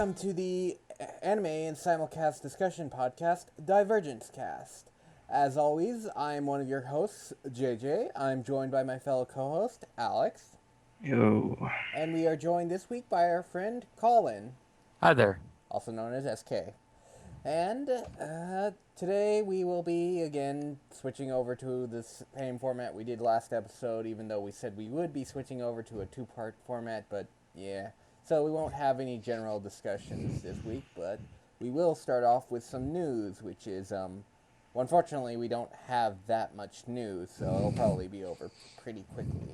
Welcome to the anime and simulcast discussion podcast, Divergence Cast. As always, I'm one of your hosts, JJ. I'm joined by my fellow co-host, Alex. Yo. And we are joined this week by our friend, Collin. Hi there. Also known as SK. And today we will be, again, switching over to the same format we did last episode, even though we said we would be switching over to a two-part format, but yeah. So we won't have any general discussions this week, but we will start off with some news, which is, unfortunately, we don't have that much news, so it'll probably be over pretty quickly.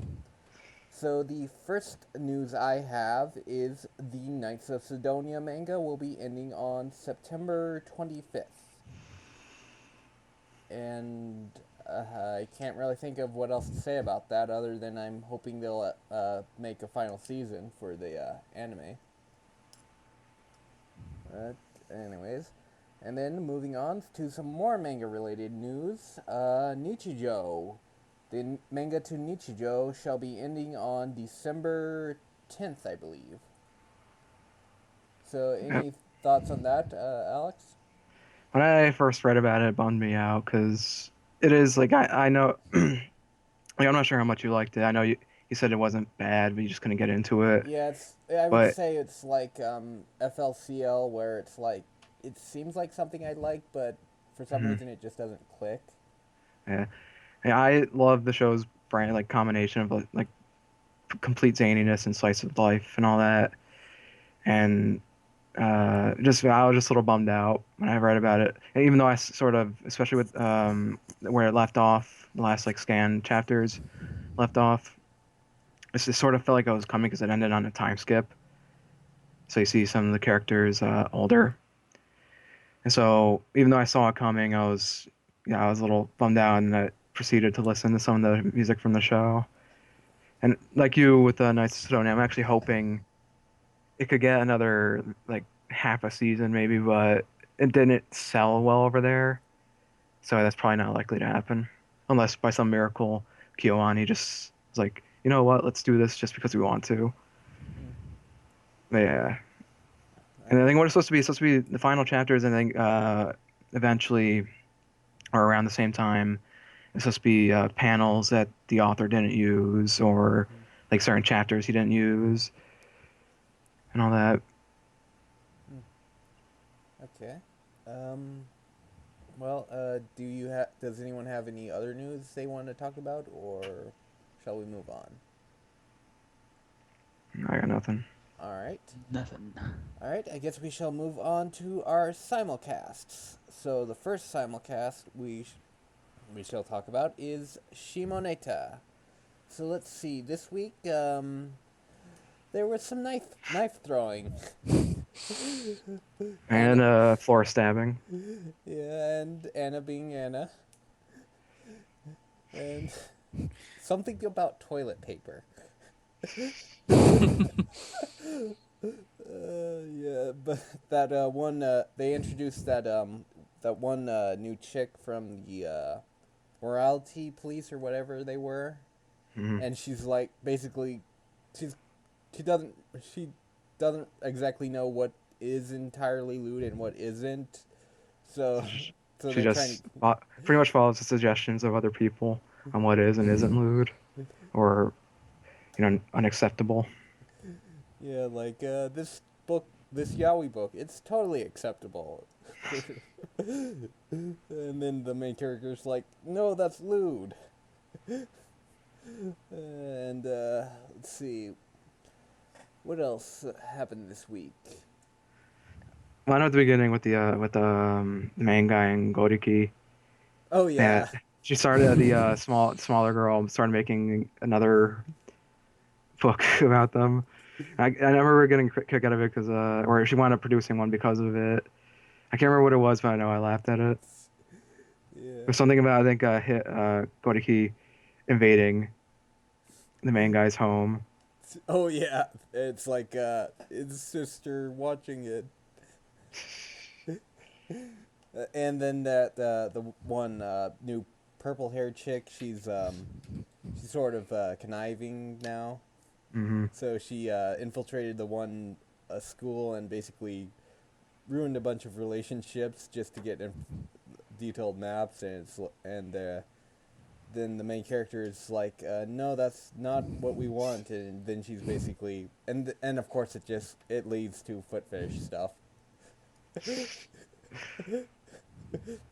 So the first news I have is the Knights of Sidonia manga will be ending on September 25th. And I can't really think of what else to say about that other than I'm hoping they'll make a final season for the anime. But anyways, and then moving on to some more manga-related news, Nichijou. The manga to Nichijou shall be ending on December 10th, I believe. So, any thoughts on that, Alex? When I first read about it, it bummed me out because it is like I know like I'm not sure how much you liked it. I know you said it wasn't bad, but you just couldn't get into it. Yeah, I would But say it's like FLCL, where it's like it seems like something I like, but for some reason it just doesn't click. yeah, I love the show's brand, like combination of like complete zaniness and slice of life and all that, and I was just a little bummed out when I read about it. And even though I sort of, especially with where it left off, the last like scan chapters left off, it just sort of felt like I was coming because it ended on a time skip. So you see some of the characters older, and so even though I saw it coming, I was a little bummed out, and I proceeded to listen to some of the music from the show. And like you with Knights of Sidonia, I'm actually hoping it could get another like half a season maybe, but it didn't sell well over there, so that's probably not likely to happen unless by some miracle Kyoani just was like, you know what, let's do this just because we want to. But yeah, and I think what it's supposed to be the final chapters. I think eventually or around the same time, it's supposed to be panels that the author didn't use or like certain chapters he didn't use and all that. Okay. Well, does anyone have any other news they want to talk about, or shall we move on? I got nothing. Alright. Nothing. Alright, I guess we shall move on to our simulcasts. So the first simulcast we shall talk about is Shimoneta. So let's see, this week, there was some knife throwing. And floor stabbing. Yeah, and Anna being Anna. And something about toilet paper. Yeah, but that one, they introduced that one new chick from the morality police or whatever they were. And she's like, basically, she doesn't exactly know what is entirely lewd and what isn't. So She just pretty much follows the suggestions of other people on what is and isn't lewd, or unacceptable. Yeah, like this yaoi book, it's totally acceptable. And then the main character's like, no, that's lewd. And let's see, what else happened this week? Well, I know at the beginning with the main guy in Goriki. Oh yeah. She started the smaller girl started making another book about them. I remember getting a kick out of it because or she wound up producing one because of it. I can't remember what it was, but I know I laughed at it. Yeah. It was something about, I think, Goriki invading the main guy's home. Oh yeah, it's like his sister watching it. And then that the one new purple-haired chick, she's sort of conniving now. Mm-hmm. So she infiltrated the one a school and basically ruined a bunch of relationships just to get detailed maps, and then the main character is like, no, that's not what we want, and then she's basically, and of course it leads to foot fetish stuff.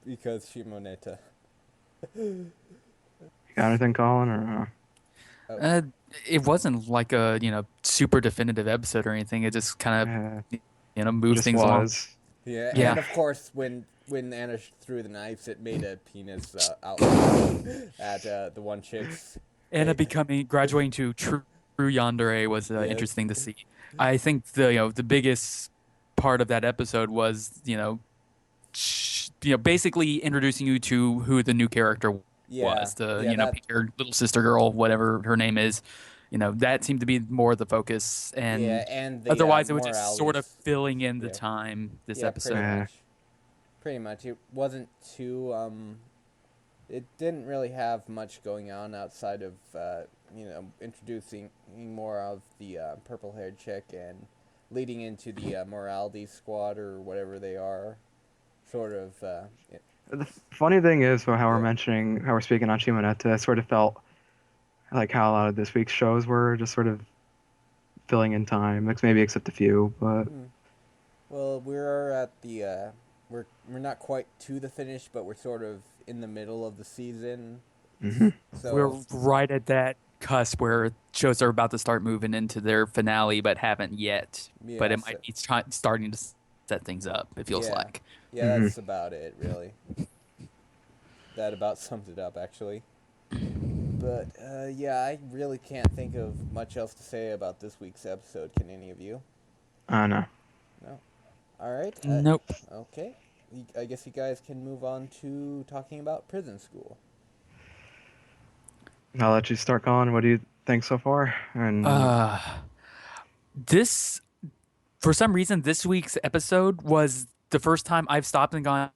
Because Shimoneta. Got anything, Colin, or? Oh, Uh, it wasn't like a super definitive episode or anything. It just kind of moved Just things along. was. yeah, Yeah. and of course when Anna threw the knives, it made a penis outline at the one chick's. Anna graduating to true yandere was Yes. interesting to see. I think the biggest part of that episode was basically introducing you to who the new character was, your little sister girl, whatever her name is. That seemed to be more the focus, and and the, otherwise it was just moralities. sort of filling in the Yeah. time this Yeah, episode. pretty much. It wasn't too it didn't really have much going on outside of introducing more of the purple-haired chick and leading into the morality squad or whatever they are. Sort of. The funny thing is, how we're speaking on Shimoneta, I sort of felt like how a lot of this week's shows were just sort of filling in time, maybe except a few, but. Well, we're at the we're not quite to the finish, but we're sort of in the middle of the season. Mm-hmm. So We're right at that cusp where shows are about to start moving into their finale, but haven't yet. Yeah, But it might be starting to set things up. It feels Yeah. like. Yeah, that's about it, really. That about sums it up, actually. But, yeah, I really can't think of much else to say about this week's episode. Can any of you? No. No? Alright. Nope. Okay. I guess you guys can move on to talking about prison school. I'll let you start, Colin. What do you think so far? And This, for some reason, this week's episode was the first time I've stopped and gone,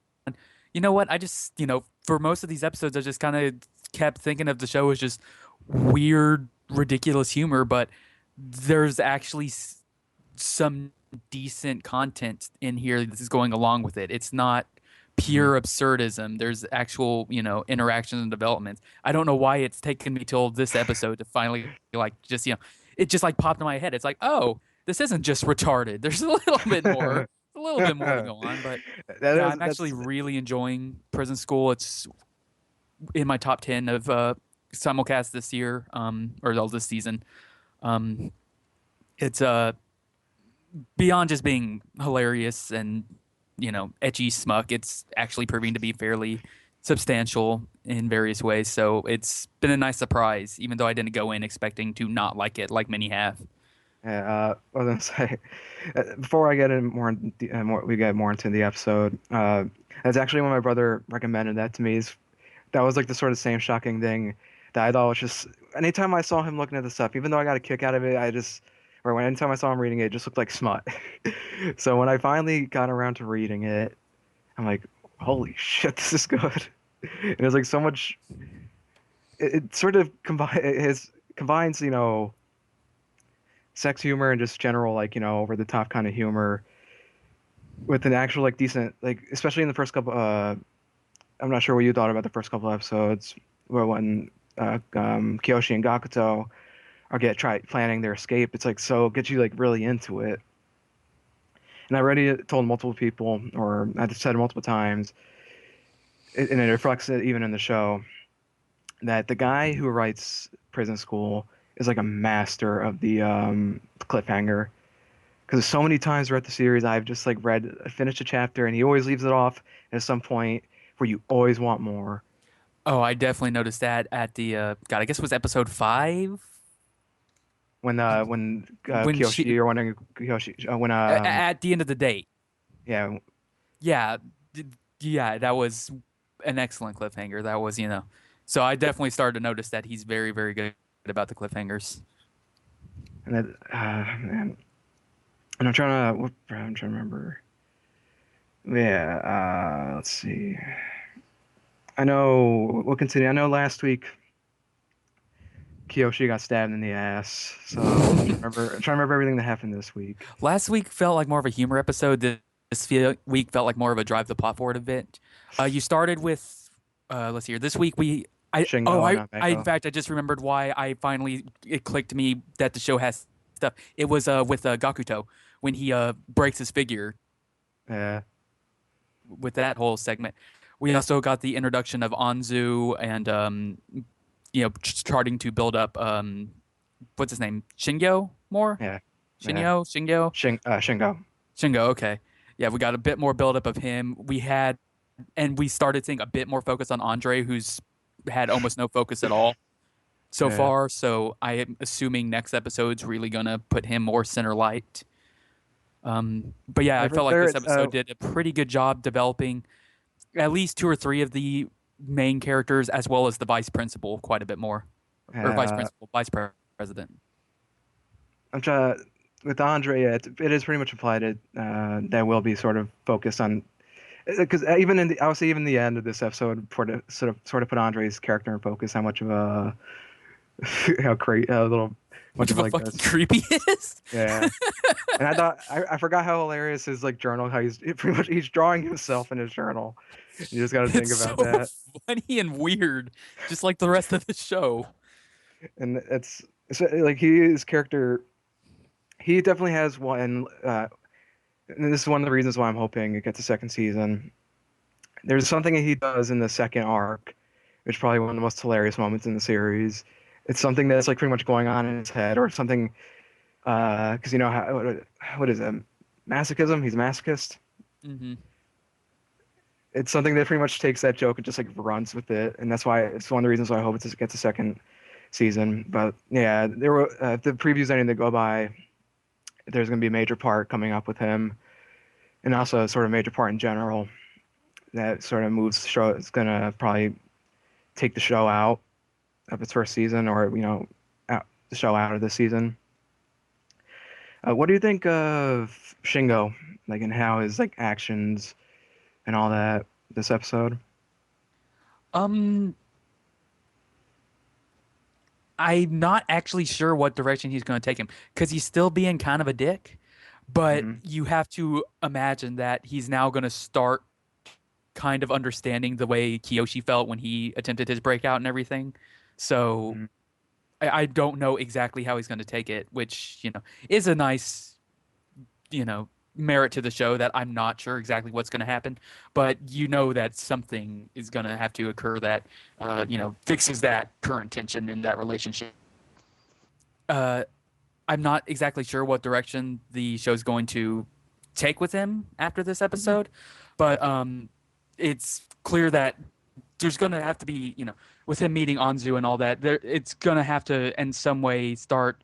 you know what? I just, for most of these episodes, I just kind of kept thinking of the show as just weird, ridiculous humor, but there's actually some decent content in here that is going along with it. It's not pure absurdism. There's actual, interactions and developments. I don't know why it's taken me till this episode to finally it just like popped in my head. It's like, oh, this isn't just retarded. There's a little bit more. A little bit more to go on, but I'm actually really enjoying Prison School. It's in my top 10 of simulcast this year, or this season. It's beyond just being hilarious and etchy smuck. It's actually proving to be fairly substantial in various ways. So it's been a nice surprise, even though I didn't go in expecting to not like it, like many have. Yeah, I was gonna say before I get in we get more into the episode. That's actually when my brother recommended that to me. That was like the sort of same shocking thing that I thought was just anytime I saw him looking at the stuff, even though I got a kick out of it, anytime I saw him reading it, it just looked like smut. So when I finally got around to reading it, I'm like, holy shit, this is good. And it was like so much. It sort of combines sex humor and just general over the top kind of humor with an actual decent especially in the first couple. I'm not sure what you thought about the first couple episodes where when Kyoshi and Gakuto are planning their escape. It's so gets you really into it. And I already told multiple people, or I've said multiple times, and it reflects it even in the show, that the guy who writes Prison School is a master of the cliffhanger. Because so many times throughout the series, I've just finished a chapter, and he always leaves it off at some point where you always want more. Oh, I definitely noticed that at the I guess it was episode 5. When At the end of the date. Yeah. Yeah, that was an excellent cliffhanger. That was, so I definitely started to notice that he's very, very good about the cliffhangers. And that, man. And I'm trying to remember. Yeah, let's see. I know we'll continue. I know last week Kiyoshi got stabbed in the ass. So I'm trying to remember everything that happened this week. Last week felt like more of a humor episode. This week felt like more of a drive the plot forward event. You started with, let's see here. This week Shingo and in Mako. fact, I just remembered why it clicked to me that the show has stuff. It was with Gakuto when he breaks his figure Yeah. with that whole segment. We also got the introduction of Anzu and starting to build up what's his name? Shingo more? Yeah. Shingo? Shingo. Shingo, okay. Yeah, we got a bit more buildup of him. We started seeing a bit more focus on Andre, who's had almost no focus at all so Yeah. far. So I am assuming next episode's really gonna put him more center light. But yeah, I felt like this episode did a pretty good job developing at least 2 or 3 of the main characters, as well as the vice principal, quite a bit more, or vice president. I'm trying with Andre. It is pretty much implied that will be sort of focused on, because even I would say even the end of this episode for to sort of put Andre's character in focus, how much of a little Much of a like fucking this. creepy is. Yeah. And I thought I forgot how hilarious his like journal, how he's drawing himself in his journal. You just got to think about that. Funny and weird, just like the rest of the show. And it's like his character, he definitely has one. And this is one of the reasons why I'm hoping it gets a second season. There's something he does in the second arc, which is probably one of the most hilarious moments in the series. It's something that's like pretty much going on in his head, or something. Because you know what is it? Masochism. He's a masochist. Mm-hmm. It's something that pretty much takes that joke and just like runs with it, and that's why it's one of the reasons why I hope it gets a second season. But yeah, there were the previews ending to go by. There's going to be a major part coming up with him, and also a sort of major part in general that sort of moves the show. It's going to probably take the show out of its first season, or the show out of this season. What do you think of Shingo, like, and how his like actions and all that this episode? I'm not actually sure what direction he's going to take him, because he's still being kind of a dick, but you have to imagine that he's now going to start kind of understanding the way Kiyoshi felt when he attempted his breakout and everything. So I don't know exactly how he's going to take it, which, is a nice, merit to the show, that I'm not sure exactly what's going to happen, but that something is going to have to occur that, fixes that current tension in that relationship. I'm not exactly sure what direction the show's going to take with him after this episode, but it's clear that there's going to have to be, with him meeting Anzu and all that, it's going to have to, in some way, start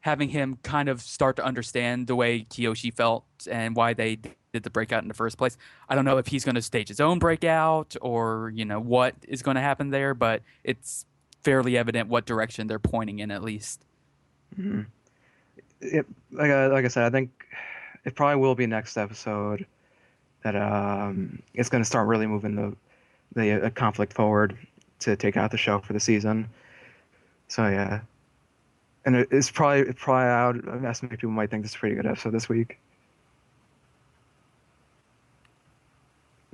having him kind of start to understand the way Kiyoshi felt and why they did the breakout in the first place. I don't know if he's going to stage his own breakout or, what is going to happen there, but it's fairly evident what direction they're pointing in, at least. Mm-hmm. Like I said, I think it probably will be next episode that it's going to start really moving the conflict forward to take out the show for the season. So yeah, and it's probably I would estimate people might think this is a pretty good episode this week.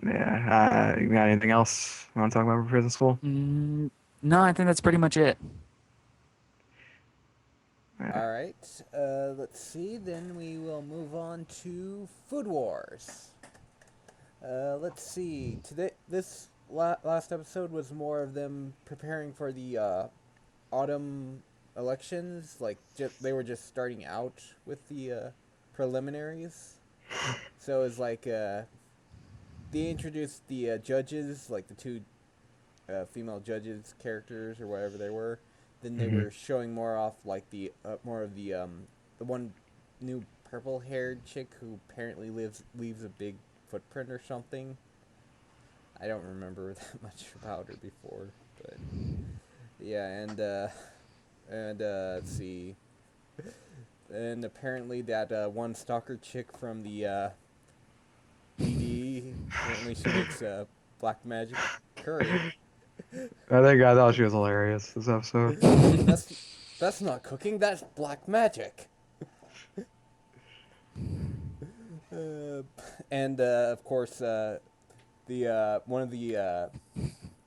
Yeah, you got anything else you want to talk about for Prison School? No, I think that's pretty much it. All right, let's see. Then we will move on to Food Wars. Let's see. This last episode was more of them preparing for the autumn elections. Like they were just starting out with the preliminaries. So it's like they introduced the judges, like the 2 female judges characters or whatever they were. Then they were showing more off like the more of the one new purple-haired chick who apparently leaves a big footprint or something. I don't remember that much about her before, but yeah, and let's see, and apparently that one stalker chick from the ED, apparently she makes black magic curry. I thought she was hilarious this episode. That's not cooking. That's black magic. Uh, and of course, the one of the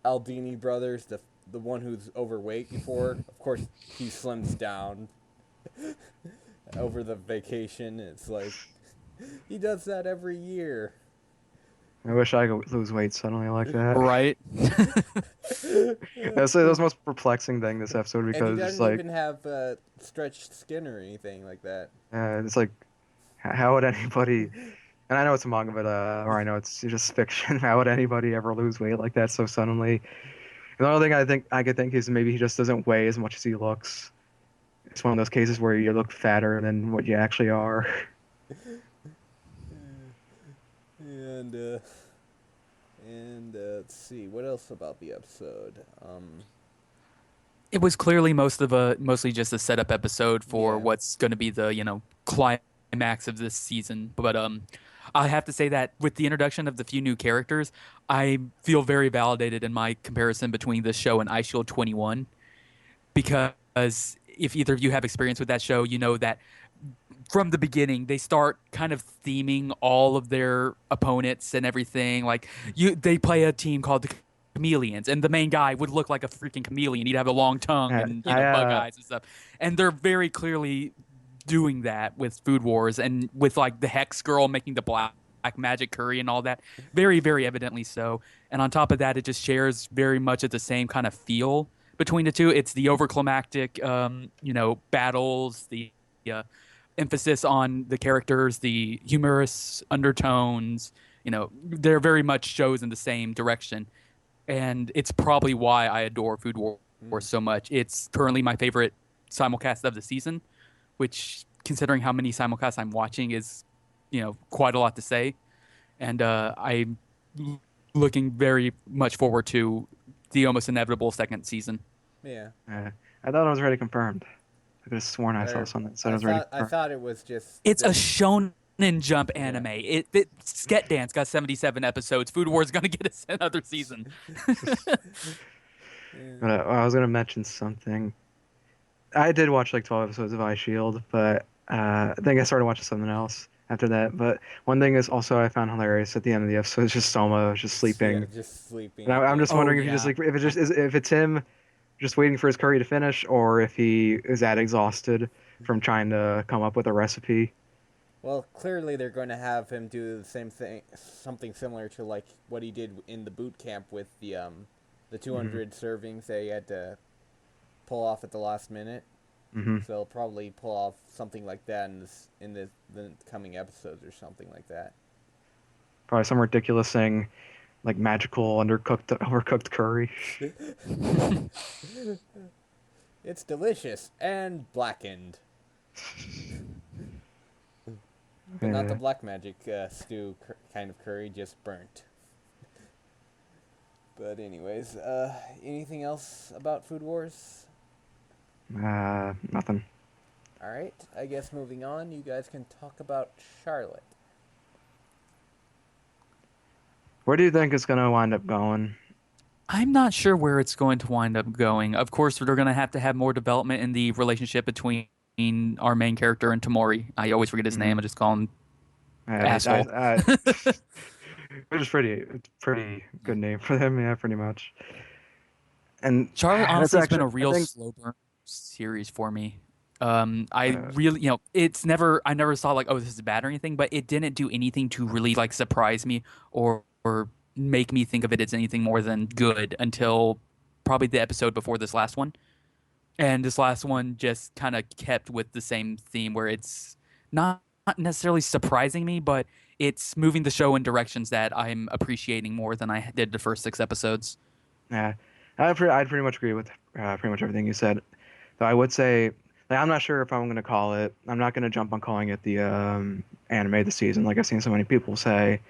Aldini brothers, the one who's overweight before, of course, he slims down over the vacation. It's like he does that every year. I wish I could lose weight suddenly like that. Right. That's the most perplexing thing this episode And because he it's doesn't like, even have stretched skin or anything like that. it's like, how would anybody? And I know it's a manga, but or I know it's just fiction. How would anybody ever lose weight like that so suddenly? The only thing I could think is maybe he just doesn't weigh as much as he looks. It's one of those cases where you look fatter than what you actually are. And let's see what else about the episode. It was clearly mostly just a setup episode for Yeah. what's going to be the climax of this season. But I have to say that with the introduction of the few new characters, I feel very validated in my comparison between this show and Ice Shield 21, because if either of you have experience with that show, you know that from the beginning they start kind of theming all of their opponents and everything. Like they play a team called the Chameleons, and the main guy would look like a freaking chameleon. He'd have a long tongue and bug eyes and stuff. And they're very clearly doing that with Food Wars, and with like the Hex Girl making the black magic curry and all that. Very, very evidently so. And on top of that, it just shares very much of the same kind of feel between the two. It's the overclimactic, battles, the emphasis on the characters, the humorous undertones. They're very much shows in the same direction. And it's probably why I adore Food Wars so much. It's currently my favorite simulcast of the season, which, considering how many simulcasts I'm watching, is, quite a lot to say. And I'm looking very much forward to the almost inevitable second season. Yeah. I thought it was already confirmed. I could have sworn I saw something that said it was already confirmed. I thought it was just. It's a Shonen Jump anime. Yeah. Sket Dance got 77 episodes. Food Wars is going to get us another season. But I was going to mention something. I did watch like 12 episodes of Eye Shield, but I think I started watching something else after that. But one thing is also I found hilarious at the end of the episode is just Soma just sleeping. Yeah, just sleeping. And I'm just wondering if he just like if it's him just waiting for his curry to finish, or if he is that exhausted from trying to come up with a recipe. Well, clearly they're going to have him do the same thing, something similar to like what he did in the boot camp with the 200 servings they had to pull off at the last minute. Mm-hmm. So they'll probably pull off something like that in the coming episodes or something like that. Probably some ridiculous thing like magical overcooked curry. It's delicious and blackened. But not the black magic stew kind of curry, just burnt. But anyways, anything else about Food Wars? Nothing. Alright, I guess moving on, you guys can talk about Charlotte. Where do you think it's going to wind up going? I'm not sure where it's going to wind up going. Of course, they're going to have more development in the relationship between our main character and Tamori. I always forget his name. I just call him asshole. Which is pretty good name for them, yeah, pretty much. And Charlotte honestly has been a I real think, slow burn series for me. I really, I never saw like, oh, this is bad or anything, but it didn't do anything to really like surprise me or make me think of it as anything more than good until probably the episode before this last one. And this last one just kind of kept with the same theme where it's not necessarily surprising me, but it's moving the show in directions that I'm appreciating more than I did the first 6 episodes. Yeah, I'd pretty much agree with pretty much everything you said. Though I would say, like, I'm not sure if I'm going to call it. I'm not going to jump on calling it the anime of the season, like I've seen so many people say.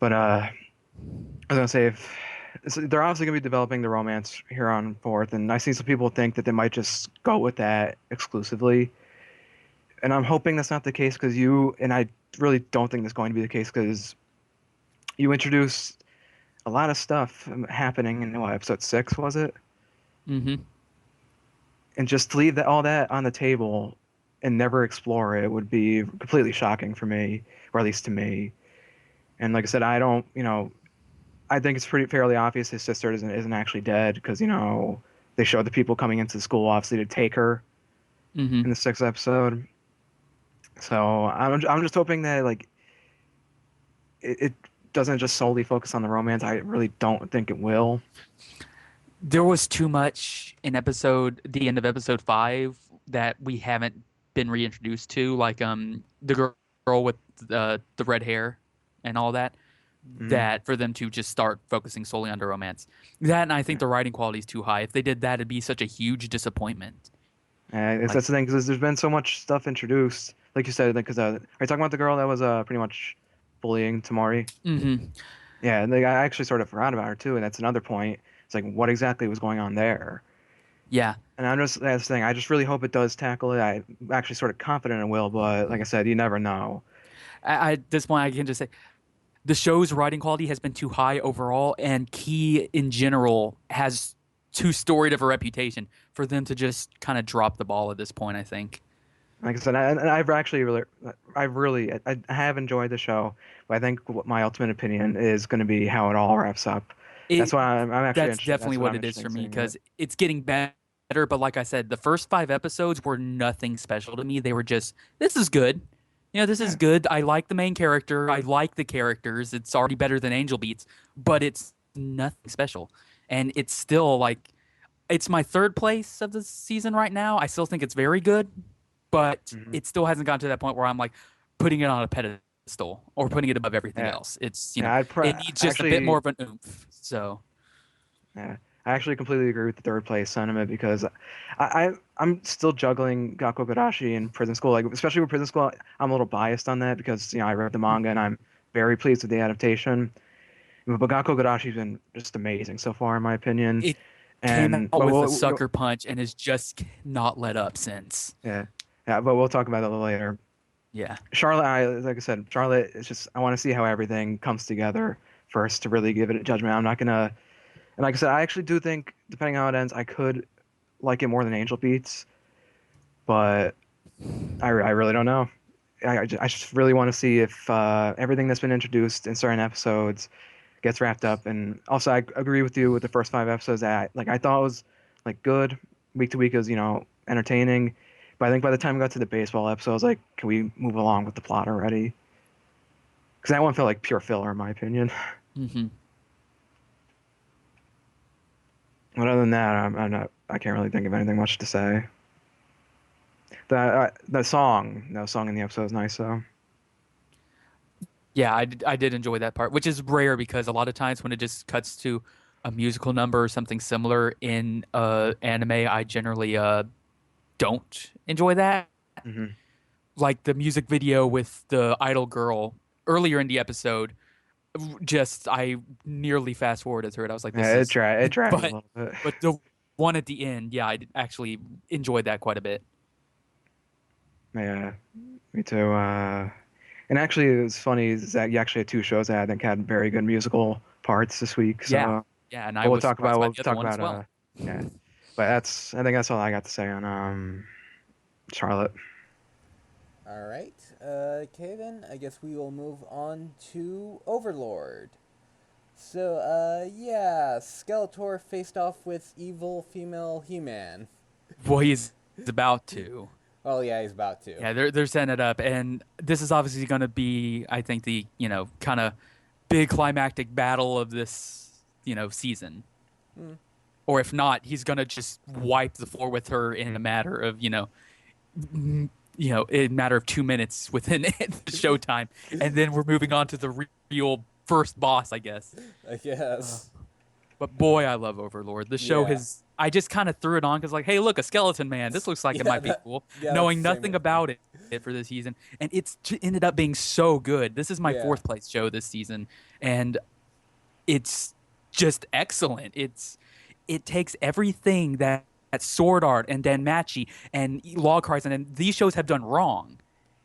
But I was going to say, they're obviously going to be developing the romance here on forth, and I see some people think that they might just go with that exclusively. And I'm hoping that's not the case and I really don't think that's going to be the case because you introduce a lot of stuff happening in episode 6 was it? Mm-hmm. And just to leave all that on the table and never explore it would be completely shocking for me, or at least to me. And like I said, I don't, I think it's pretty fairly obvious his sister isn't actually dead because they showed the people coming into the school obviously to take her Mm-hmm. in the 6th episode. So I'm just hoping that like it doesn't just solely focus on the romance. I really don't think it will. There was too much in the end of episode 5 that we haven't been reintroduced to, like the girl with the red hair and all that. That for them to just start focusing solely on the romance. That, and I think the writing quality is too high. If they did that, it'd be such a huge disappointment. That's the thing, because there's been so much stuff introduced, like you said, because are you talking about the girl that was pretty much bullying Tamari? Mm-hmm. Yeah, and I actually sort of forgot about her too, and that's another point. It's like, what exactly was going on there? Yeah. And that's the thing. I just really hope it does tackle it. I'm actually sort of confident it will, but like I said, you never know. At this point, I can just say the show's writing quality has been too high overall, and Key in general has too storied of a reputation for them to just kind of drop the ball at this point, I think. Like I said, I have enjoyed the show, but I think what my ultimate opinion is going to be how it all wraps up. That's why I'm actually That's definitely what it is for me, because it's getting better. But like I said, the first 5 episodes were nothing special to me. They were just, this is good. This is good. I like the main character. I like the characters. It's already better than Angel Beats, but it's nothing special. And it's still like, it's my 3rd place of the season right now. I still think it's very good, but it still hasn't gotten to that point where I'm like putting it on a pedestal or putting it above everything else. It's, it needs just a bit more of an oomph. So, yeah. I actually completely agree with the 3rd place sentiment because I'm still juggling Gakkou Gurashi and Prison School. Like, especially with Prison School, I'm a little biased on that because I read the manga and I'm very pleased with the adaptation. But Gakkou Gurashi's been just amazing so far, in my opinion. It came out with a sucker punch and has just not let up since. Yeah, but we'll talk about that a little later. Yeah, Charlotte, like I said, Charlotte. It's just I want to see how everything comes together first to really give it a judgment. I'm not gonna. And like I said, I actually do think, depending on how it ends, I could like it more than Angel Beats. But I really don't know. I just really want to see if everything that's been introduced in certain episodes gets wrapped up. And also, I agree with you with the first 5 episodes. That I thought it was like good. Week to week is entertaining. But I think by the time we got to the baseball episode, I was like, can we move along with the plot already? Because that one felt like pure filler, in my opinion. Mm-hmm. But other than that, I can't really think of anything much to say. The song in the episode is nice though. Yeah, I did enjoy that part, which is rare because a lot of times when it just cuts to a musical number or something similar in anime, I generally don't enjoy that. Mm-hmm. Like the music video with the idol girl earlier in the episode. Just I nearly fast forwarded through it. I was like, it dragged a little bit. But the one at the end, yeah, I actually enjoyed that quite a bit. Yeah, me too. And actually, it was funny that you actually had 2 shows that I think had very good musical parts this week. So, yeah, and we'll talk about well. Yeah, but I think that's all I got to say on Charlotte. All right. Okay, then. I guess we will move on to Overlord. So, Skeletor faced off with evil female He-Man. Well, he's about to. Oh, yeah, he's about to. Yeah, they're setting it up. And this is obviously going to be, I think, the, kind of big climactic battle of this, season. Mm. Or if not, he's going to just wipe the floor with her in a matter of, in a matter of 2 minutes within the showtime, and then we're moving on to the real first boss, I guess. I guess. But boy, I love Overlord. The show has. I just kind of threw it on because, like, hey, look, a skeleton man. This looks like it might be cool. Knowing nothing about it for this season, and it's ended up being so good. This is my 4th place show this season, and it's just excellent. It takes everything that Sword Art and Danmachi and Log Horizon and these shows have done wrong,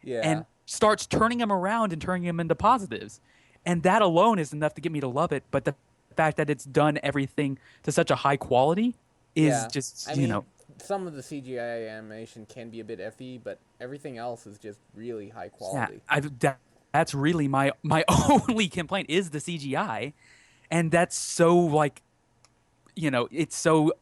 and starts turning them around and turning them into positives, and that alone is enough to get me to love it. But the fact that it's done everything to such a high quality is Yeah, just I mean, some of the CGI animation can be a bit iffy, but everything else is just really high yeah, quality. that's really my only complaint is the CGI, and that's so like it's so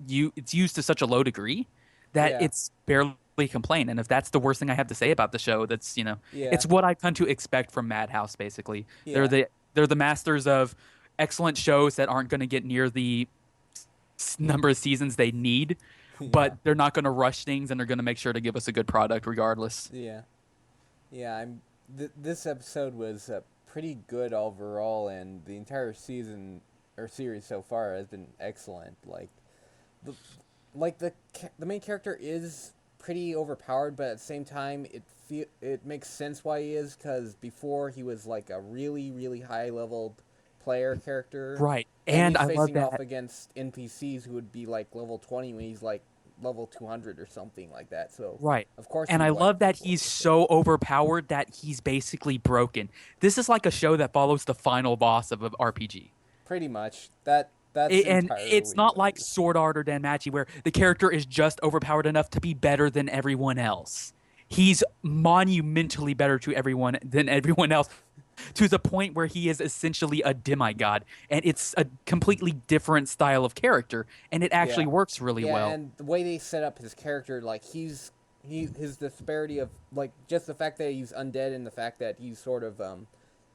it's used to such a low degree that Yeah, it's barely a complaint. And if that's the worst thing I have to say about the show, that's yeah, it's what I come to expect from Madhouse. Basically, they're yeah, the masters of excellent shows that aren't going to get near the number of seasons they need, yeah, but they're not going to rush things and they're going to make sure to give us a good product regardless. yeah, yeah. This episode was pretty good overall, and the entire season or series so far has been excellent. The the main character is pretty overpowered, but at the same time, it makes sense why he is, because before he was like a really high leveled player character, Right. and And he's I love facing off that. against NPCs who would be like level 20 when he's like level 200 or something like that. So Right. of course And he'd I wipe love that people he's with it. so overpowered that he's basically broken. This is like a show that follows the final boss of an RPG. Pretty much that's And it's entirely not what it like is. Sword Art or Danmachi where the character is just overpowered enough to be better than everyone else. He's monumentally better to everyone than everyone else to the point where he is essentially a demigod, and it's a completely different style of character, and it actually Yeah. works really Yeah, well. and the way they set up his character, like his disparity of like just the fact that he's undead and the fact that he's sort of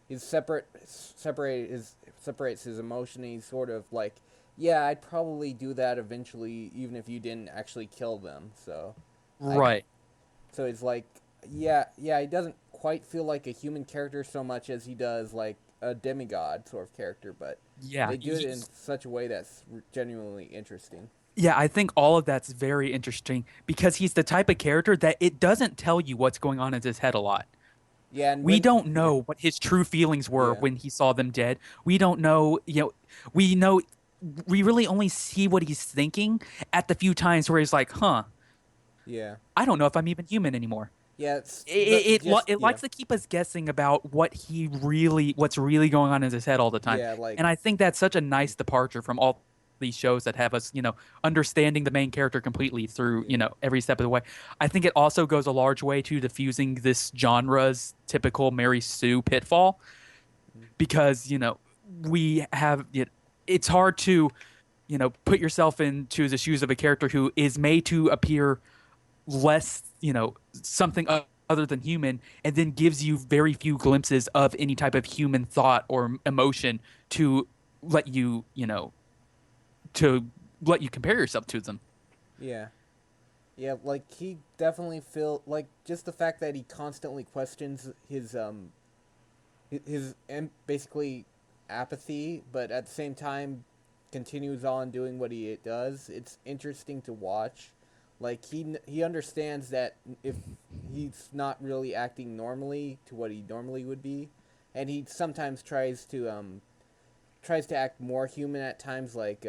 he's separates his emotion. And he's sort of like, yeah, I'd probably do that eventually, even if you didn't actually kill them. So, I Right. so it's like, yeah, he doesn't quite feel like a human character so much as he does like a demigod sort of character, but Yeah. they do it in such a way that's genuinely interesting. Yeah, I think all of that's very interesting because he's the type of character that it doesn't tell you what's going on in his head a lot. Yeah, and We when don't know what his true feelings were yeah, when he saw them dead. We don't know, we know we really only see what he's thinking at the few times where he's like, "Huh, yeah, I don't know if I'm even human anymore." yeah, it's the just It yeah, likes to keep us guessing about what's really going on in his head all the time. yeah, like And I think that's such a nice departure from all these shows that have us, understanding the main character completely through, yeah, every step of the way. I think it also goes a large way to diffusing this genre's typical Mary Sue pitfall because, we have it's hard to, put yourself into the shoes of a character who is made to appear less, something other than human, and then gives you very few glimpses of any type of human thought or emotion to let you, to let you compare yourself to them. yeah. Yeah, like he definitely feel like just the fact that he constantly questions basically apathy, but at the same time continues on doing what he does. It's interesting to watch. Like he understands that if he's not really acting normally to what he normally would be, and he sometimes tries to act more human at times, like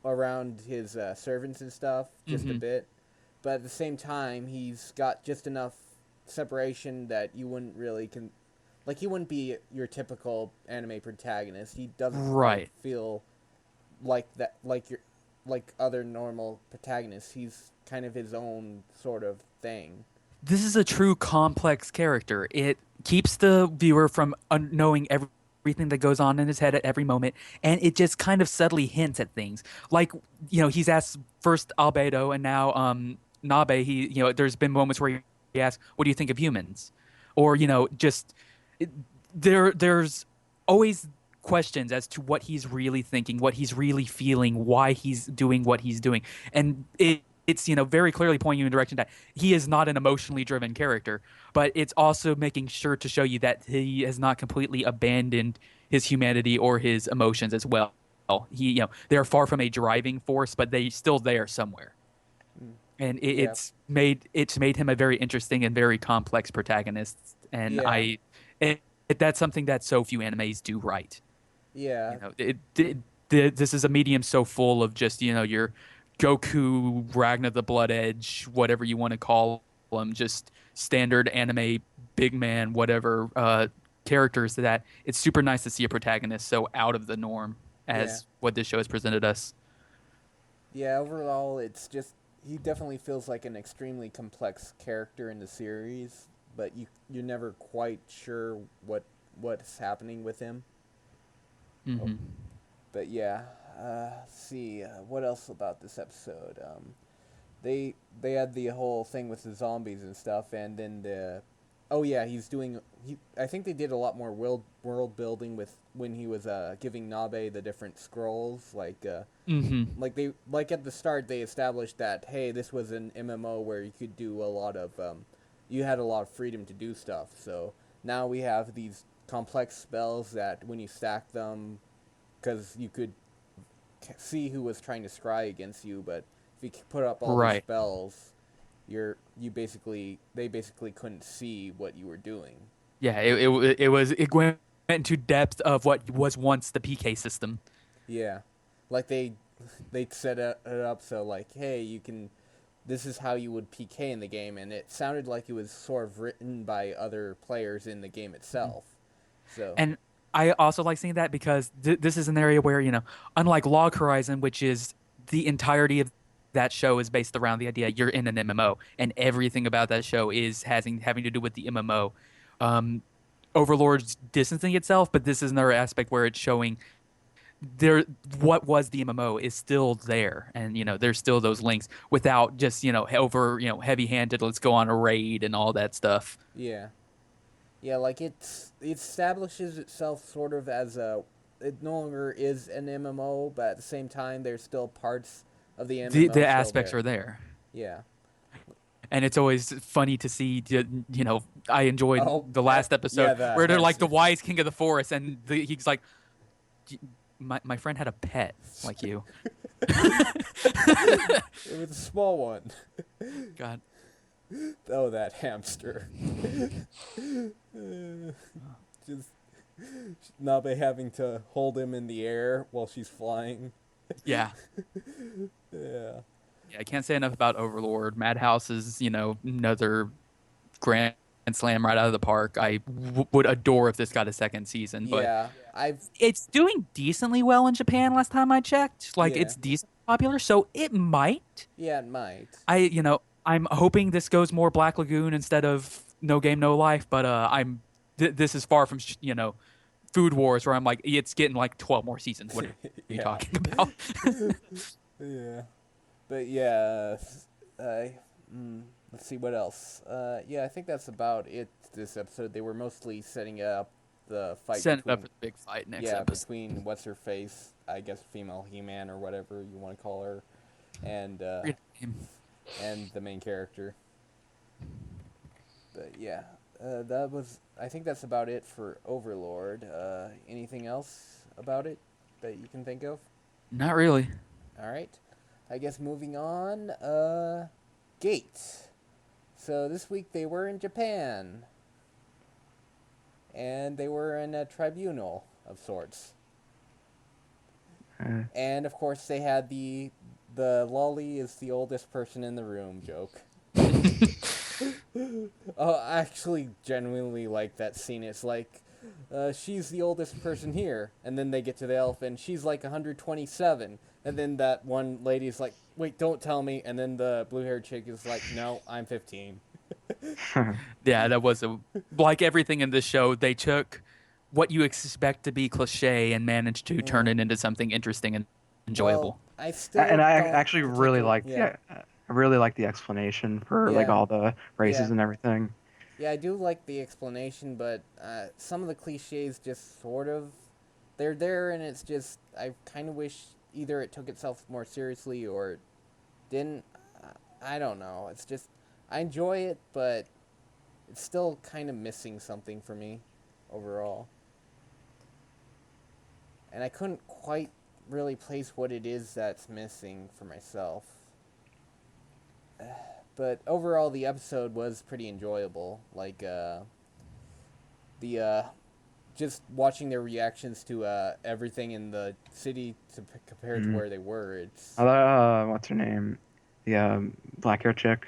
around his servants and stuff, just a Hmm. bit. But at the same time, he's got just enough separation that you wouldn't really like he wouldn't be your typical anime protagonist. He doesn't quite Right. feel like that, like other normal protagonists. He's kind of his own sort of thing. This is a true complex character. It keeps the viewer from knowing everything that goes on in his head at every moment, and it just kind of subtly hints at things. Like, he's asked first Albedo and now Nabe. There's been moments where he asks, "What do you think of humans?" Or, just it, there's always questions as to what he's really thinking, what he's really feeling, why he's doing what he's doing. And it's very clearly pointing you in a direction that he is not an emotionally driven character, but it's also making sure to show you that he has not completely abandoned his humanity or his emotions as well. They're far from a driving force, but they still there somewhere. Mm. And Yeah, it's made him a very interesting and very complex protagonist. And yeah, that's something that so few animes do right. yeah, You know, this is a medium so full of just your Goku, Ragnar the Blood Edge, whatever you want to call him, just standard anime big man, whatever characters that it's super nice to see a protagonist so out of the norm as what this show has presented us. Yeah, overall, it's just he definitely feels like an extremely complex character in the series, but you're never quite sure what's happening with him. Mm-hmm. But yeah, see what else about this episode? They had the whole thing with the zombies and stuff, and then I think they did a lot more world building with when he was giving Nabe the different scrolls, like at the start they established that hey, this was an MMO where you could do a lot of you had a lot of freedom to do stuff. So now we have these complex spells that when you stack them, because you could see who was trying to scry against you, but if you put up all these spells, they basically couldn't see what you were doing. Yeah, it went into depth of what was once the PK system. Yeah, like they set it up so like, hey, you can. This is how you would PK in the game, and it sounded like it was sort of written by other players in the game itself. So. And I also like seeing that because this is an area where, unlike Log Horizon, which is the entirety of that show is based around the idea you're in an MMO, and everything about that show is having to do with the MMO. Overlord's distancing itself, but this is another aspect where it's showing what was the MMO is still there, and there's still those links without just heavy-handed. Let's go on a raid and all that stuff. Yeah. Yeah, like it establishes itself sort of as it no longer is an MMO, but at the same time, there's still parts of the MMO. The aspects are there. Yeah. And it's always funny to see, I enjoyed the last episode where they're like the wise king of the forest, and he's like, my friend had a pet like you. It was a small one. God. Oh, that hamster. Just Nabe having to hold him in the air while she's flying. Yeah. Yeah. Yeah, I can't say enough about Overlord. Madhouse is, another grand slam right out of the park. I would adore if this got a second season. But yeah, it's doing decently well in Japan last time I checked. It's decently popular, so it might. Yeah, it might. I'm hoping this goes more Black Lagoon instead of No Game No Life, but this is far from Food Wars where I'm like it's getting like 12 more seasons. What are you talking about? Yeah, but yeah, let's see what else. Yeah, I think that's about it. This episode, they were mostly setting up the fight. Setting up a big fight next episode. Between what's her face, I guess female He-Man or whatever you want to call her, and the main character. But yeah, I think that's about it for Overlord. Anything else about it that you can think of? Not really. All right. I guess moving on, Gate. So this week they were in Japan. And they were in a tribunal of sorts. And of course they had the lolly is the oldest person in the room joke. Oh, I actually genuinely like that scene. It's like, she's the oldest person here. And then they get to the elf and she's like 127. And then that one lady's like, wait, don't tell me. And then the blue-haired chick is like, no, I'm 15. Yeah, that was like everything in this show. They took what you expect to be cliche and managed to turn it into something interesting and enjoyable. Well, I actually really like I really like the explanation for like all the races and everything. Yeah, I do like the explanation, but some of the cliches just sort of they're there, and it's just I kind of wish either it took itself more seriously or it didn't. I don't know. It's just I enjoy it, but it's still kind of missing something for me overall. And I couldn't quite really place what it is that's missing for myself. But overall, the episode was pretty enjoyable. Like, just watching their reactions to everything in the city compared to where they were. It's what's her name? The black hair chick.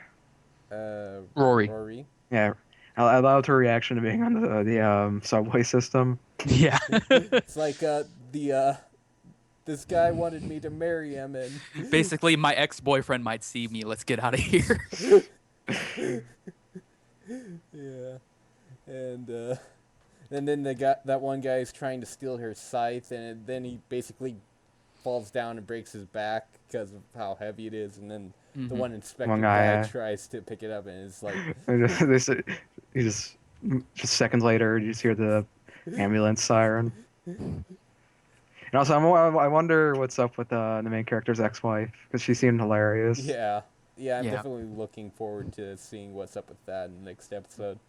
Rory. Yeah, I loved her reaction to being on the subway system. Yeah. It's like this guy wanted me to marry him, and Basically, my ex-boyfriend might see me. Let's get out of here. yeah, and then that one guy is trying to steal her scythe, and then he basically falls down and breaks his back because of how heavy it is, and then the one inspector One guy guy, tries to pick it up, and it's like, you just seconds later, you just hear the ambulance siren. And also, I wonder what's up with the main character's ex-wife because she seemed hilarious. yeah, I'm Yeah. definitely looking forward to seeing what's up with that in the next episode.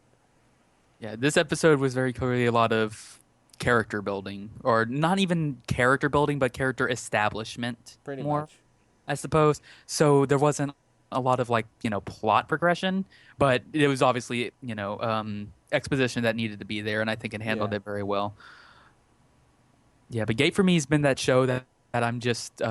Yeah, this episode was very clearly a lot of character building, or not even character building, but character establishment. Pretty more, much. I suppose. So there wasn't a lot of plot progression, but it was obviously exposition that needed to be there, and I think it handled Yeah. it very well. Yeah, but Gate for me has been that show that I'm just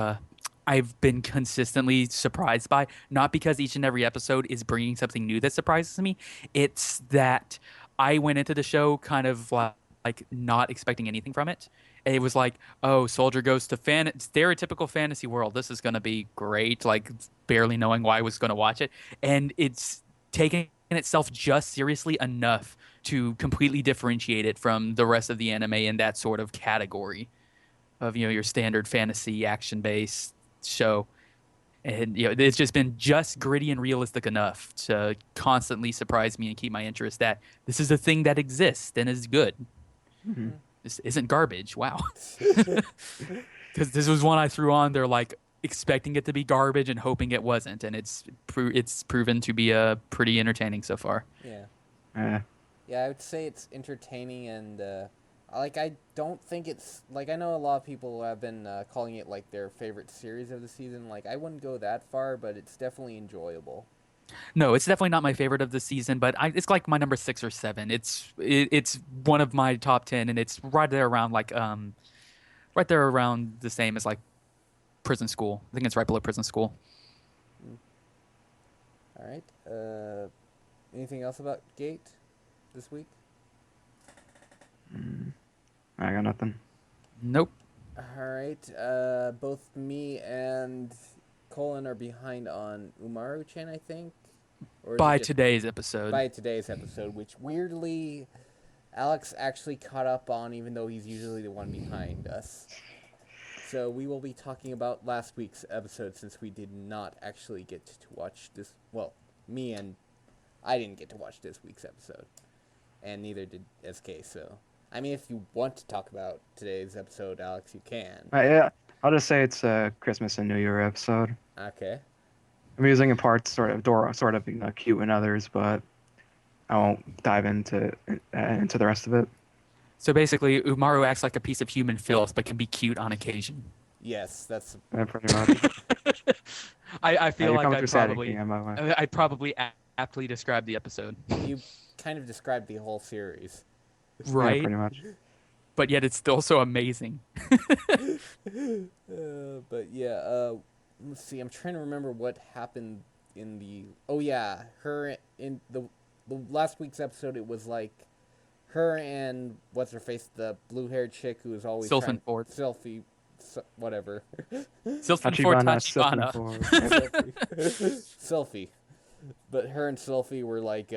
I've been consistently surprised by, not because each and every episode is bringing something new that surprises me. It's that I went into the show kind of like not expecting anything from it. And it was like, oh, soldier goes to stereotypical fantasy world. This is going to be great. Like barely knowing why I was going to watch it, and it's taking itself just seriously enough to completely differentiate it from the rest of the anime in that sort of category of your standard fantasy action based show. And it's just been just gritty and realistic enough to constantly surprise me and keep my interest that this is a thing that exists and is good. Mm-hmm. This isn't garbage. Wow. Because this was one I threw on there like expecting it to be garbage and hoping it wasn't, and it's proven to be pretty entertaining so far. Yeah. Yeah, I would say it's entertaining, and I don't think it's like, I know a lot of people have been calling it like their favorite series of the season. Like, I wouldn't go that far, but it's definitely enjoyable. No, it's definitely not my favorite of the season, but it's like my number 6 or 7. It's one of my top 10, and it's right there around right there around the same as like Prison School. I think it's right below Prison School. All right. Anything else about Gate this week? I got nothing. Nope. All right. Both me and Collin are behind on Umaru-chan, I think. Or is By it just today's episode. by today's episode, which weirdly Alex actually caught up on, even though he's usually the one behind us. So we will be talking about last week's episode, since we did not actually get to watch this. Well, I didn't get to watch this week's episode, and neither did SK. So, I mean, if you want to talk about today's episode, Alex, you can. Yeah, I'll just say it's a Christmas and New Year episode. Okay. Amusing in parts, sort of cute in others, but I won't dive into the rest of it. So basically, Umaru acts like a piece of human filth, but can be cute on occasion. Yes, that's Pretty much. I feel like I'd probably aptly describe the episode. you kind of described the whole series. Right? Yeah, pretty much. But yet it's still so amazing. But yeah, let's see. I'm trying to remember what happened in the. Oh yeah, her in the last week's episode. It was like her and what's her face, the blue-haired chick who was always Sylphan Ford. Whatever. Sylphan Ford Tachibana. Sylphie. But her and Sylphie were like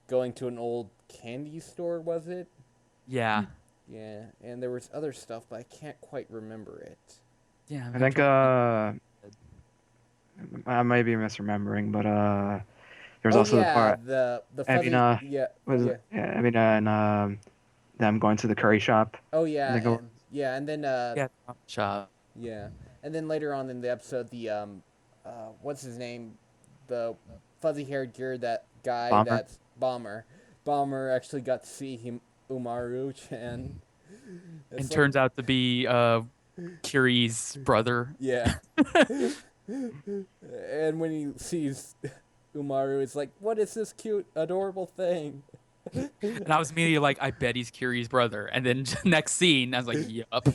going to an old candy store, was it? Yeah. Yeah, and there was other stuff, but I can't quite remember it. Yeah. I think I may be misremembering, but there was also the part the fuzzy, and them going to the curry shop. Oh yeah, And and then Shop. yeah, and then later on in the episode, the what's his name, the fuzzy-haired gear, that guy, Bomber. that's Bomber actually got to see him, Umaru-chan. And turns out to be Kiri's brother. Yeah. And when he sees Umaru, it's like, what is this cute, adorable thing? And I was immediately like, I bet he's Kiri's brother. And then next scene, I was like, yup.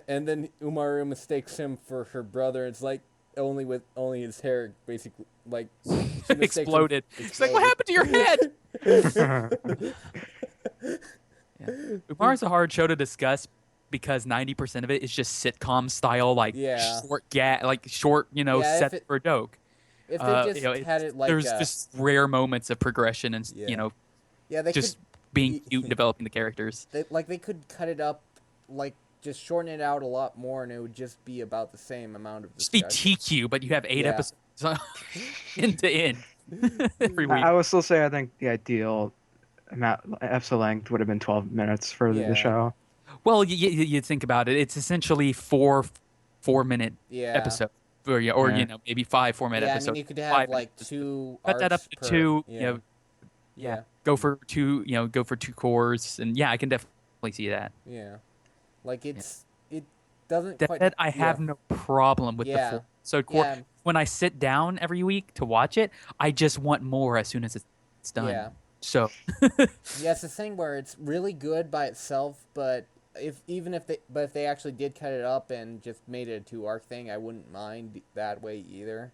And then Umaru mistakes him for her brother. It's like, only his hair, basically, like, she mistakes him- Exploded. She's like, what happened to your head? Yeah. Umaru's a hard show to discuss because 90% of it is just sitcom style, like Yeah. short, Yeah, set for a joke. if they just had it like there's just rare moments of progression and yeah. Yeah, they just could being cute and developing the characters. they could cut it up, like just shorten it out a lot more, and it would just be about the same amount of Just be discussion. TQ, but you have 8 Yeah. episodes end to end every week. I would still say I think the ideal episode length would have been 12 minutes for the Yeah. show. Well, you think about it; it's essentially 4-minute Yeah. episode, or Yeah. maybe 5 4-minute Yeah, I episodes. mean, you could have 5 like minutes. 2 Cut that up arcs to per, 2. Yeah. Go for 2. Go for 2 cores, and I can definitely see that. Yeah. Like it doesn't That quite. said, I have no problem with the Yeah. 4 episode core. Yeah. When I sit down every week to watch it, I just want more as soon as it's done. Yeah. So Yeah, it's the thing where it's really good by itself, but if they actually did cut it up and just made it a 2-arc thing, I wouldn't mind that way either,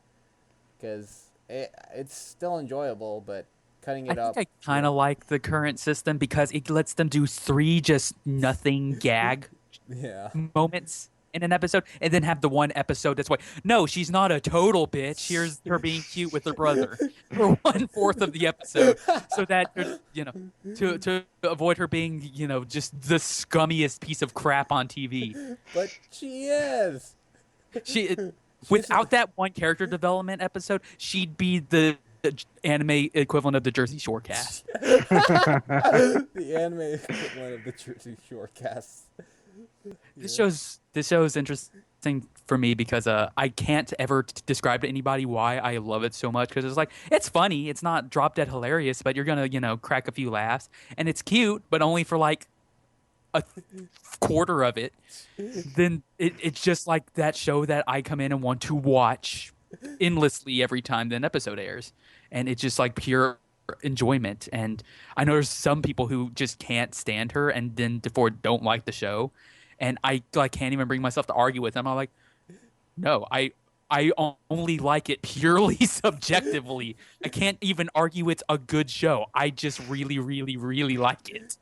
because it's still enjoyable, but cutting it up. I think I kind of like the current system because it lets them do 3 just nothing gag Yeah. moments in an episode, and then have the one episode that's like, no, she's not a total bitch. Here's her being cute with her brother for 1/4 of the episode, so that to avoid her being just the scummiest piece of crap on TV. But she is. Without that one character development episode, she'd be the anime equivalent of the Jersey Shore cast. The anime equivalent of the Jersey Shore cast. This show's interesting for me because I can't ever describe to anybody why I love it so much, because it's like, it's funny, it's not drop dead hilarious, but you're gonna crack a few laughs, and it's cute, but only for like a quarter of it. Then it's just like that show that I come in and want to watch endlessly every time an episode airs, and it's just like pure enjoyment. And I know there's some people who just can't stand her and then therefore don't like the show, and I can't even bring myself to argue with them. I'm like, no, I only like it purely subjectively. I can't even argue it's a good show. I just really, really, really like it.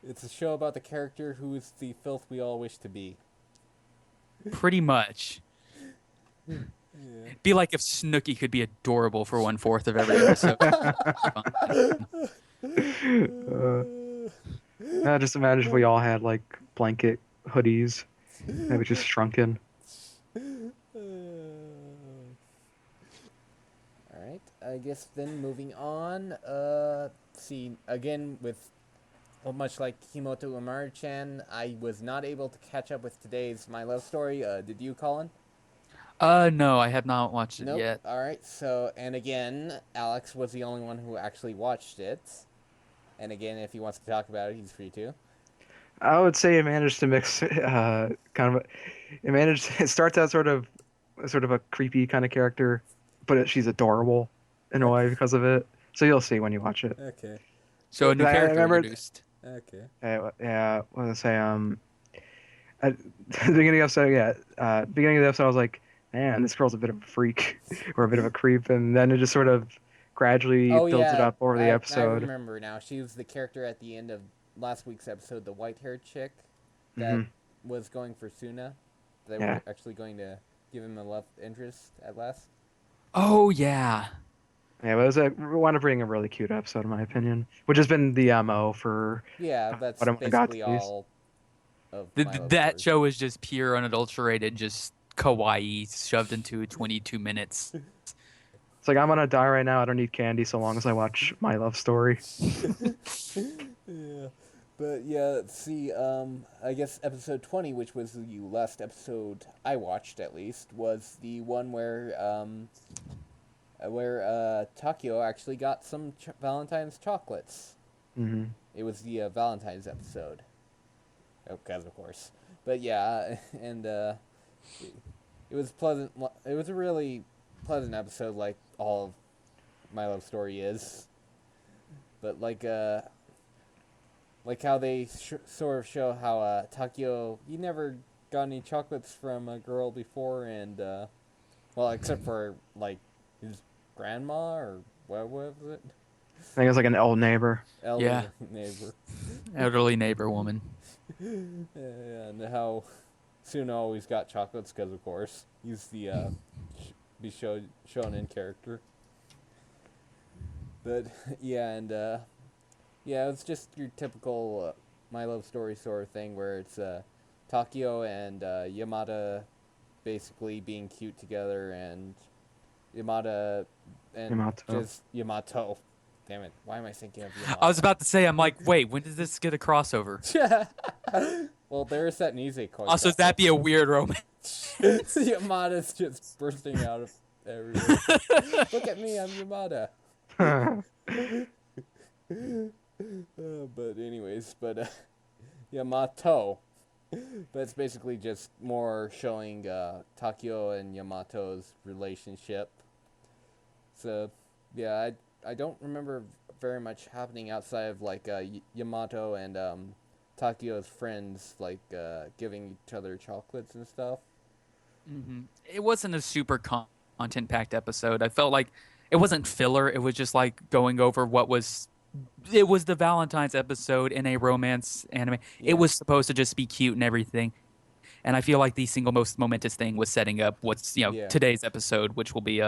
It's a show about the character who is the filth we all wish to be. Pretty much. Yeah. Be like if Snooki could be adorable for 1/4 of every episode. Just imagine if we all had like blanket hoodies that were just shrunken. Alright, I guess then moving on, see, again with, much like Himouto Umaru-chan, I was not able to catch up with today's My Love Story. Did you, Collin? No, I have not watched it Nope. yet. Alright, so, and again, Alex was the only one who actually watched it. And again, if he wants to talk about it, he's free to. I would say it managed to mix it starts out sort of a creepy kind of character, but she's adorable in a way because of it. So you'll see when you watch it. Okay. So a new I character remember- introduced. Okay. Yeah, what was I say? At the beginning of the episode, beginning of the episode, I was like, man, this girl's a bit of a freak or a bit of a creep, and then it just sort of gradually builds it up over the I episode. remember now. She was the character at the end of last week's episode, the white-haired chick that was going for Suna. They were actually going to give him a love interest at last. Oh yeah. Yeah, but it wound up being a really cute episode, in my opinion, which has been the MO for. Yeah, that's what I'm got basically to these. all of That show is just pure, unadulterated, just kawaii shoved into 22 minutes. It's like, I'm gonna die right now. I don't need candy so long as I watch My Love Story. Yeah. But yeah, let's see, I guess episode 20, which was the last episode I watched at least, was the one where Takio actually got some Valentine's chocolates. Mm-hmm. It was the Valentine's episode. Oh, guys, of course. But yeah, and it was pleasant. It was a really pleasant episode, like all of My Love Story is. But like how they sort of show how Takio, he never got any chocolates from a girl before, and well, except for like his grandma or what was it? I think it was like an old neighbor. Elderly neighbor. Elderly neighbor woman. And how Suna always got chocolates because, of course, he's the shonen character. But yeah, and yeah, it's just your typical My Love Story sort of thing where it's Takio and Yamada basically being cute together, and Yamada and Yamato. Damn it! Why am I thinking of Yamada? I was about to say, I'm like, wait, when does this get a crossover? Well, there's that music. Also, that'd be a weird romance. Yamada's just bursting out of everywhere. Look at me, I'm Yamada. But anyways, Yamato. But it's basically just more showing Takio and Yamato's relationship. So, yeah, I don't remember very much happening outside of like Yamato and Takio's friends like giving each other chocolates and stuff. Mm-hmm. It wasn't a super content-packed episode. I felt like it wasn't filler. It was just like going over what was. It was the Valentine's episode in a romance anime. Yeah. It was supposed to just be cute and everything. And I feel like the single most momentous thing was setting up what's today's episode, which will be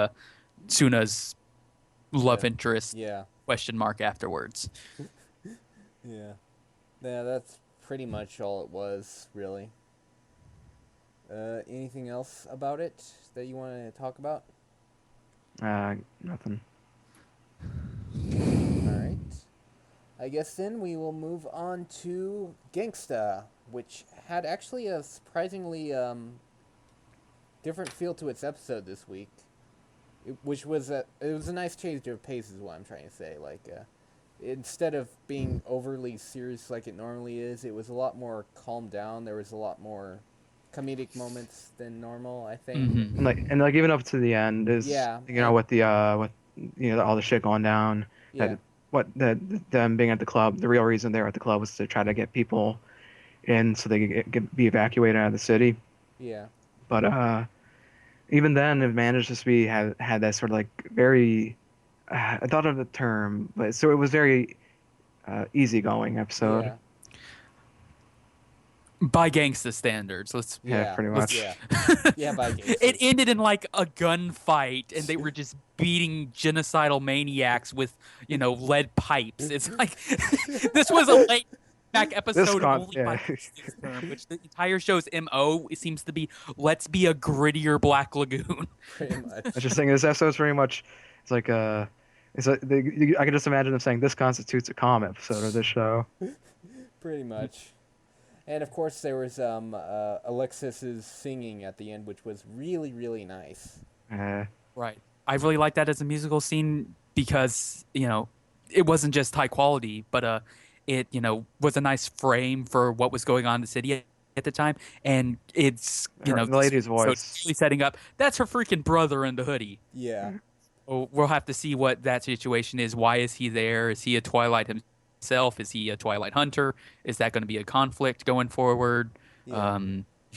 Suna's love interest question mark afterwards. Yeah, that's pretty much all it was, really. Anything else about it that you want to talk about? Nothing. Alright. I guess then we will move on to Gangsta, which had actually a surprisingly different feel to its episode this week. It was a nice change of pace, is what I'm trying to say. Like, instead of being overly serious like it normally is, it was a lot more calmed down. There was a lot more comedic moments than normal, I think. Mm-hmm. And even up to the end is with the all the shit going down. Yeah. Them being at the club, the real reason they were at the club was to try to get people in so they could be evacuated out of the city. Yeah. But even then, it managed to be had that sort of like very I thought of the term, but so it was very easygoing episode. Yeah. By Gangsta standards, pretty much. Yeah, by Gangsta. It ended in like a gunfight, and they were just beating genocidal maniacs with, lead pipes. It's like this was a late back episode only by this term, which the entire show's MO seems to be let's be a grittier Black Lagoon. Pretty much. I was just thinking this episode's very much it's like I can just imagine them saying this constitutes a calm episode of this show. Pretty much. And of course there was Alexis's singing at the end, which was really, really nice. Right. I really like that as a musical scene because, it wasn't just high quality, but it, was a nice frame for what was going on in the city at the time. And it's, the lady's voice. So really setting up, that's her freaking brother in the hoodie. Yeah. We'll have to see what that situation is. Why is he there? Is he a Twilight himself? Is he a Twilight hunter? Is that going to be a conflict going forward? Yeah.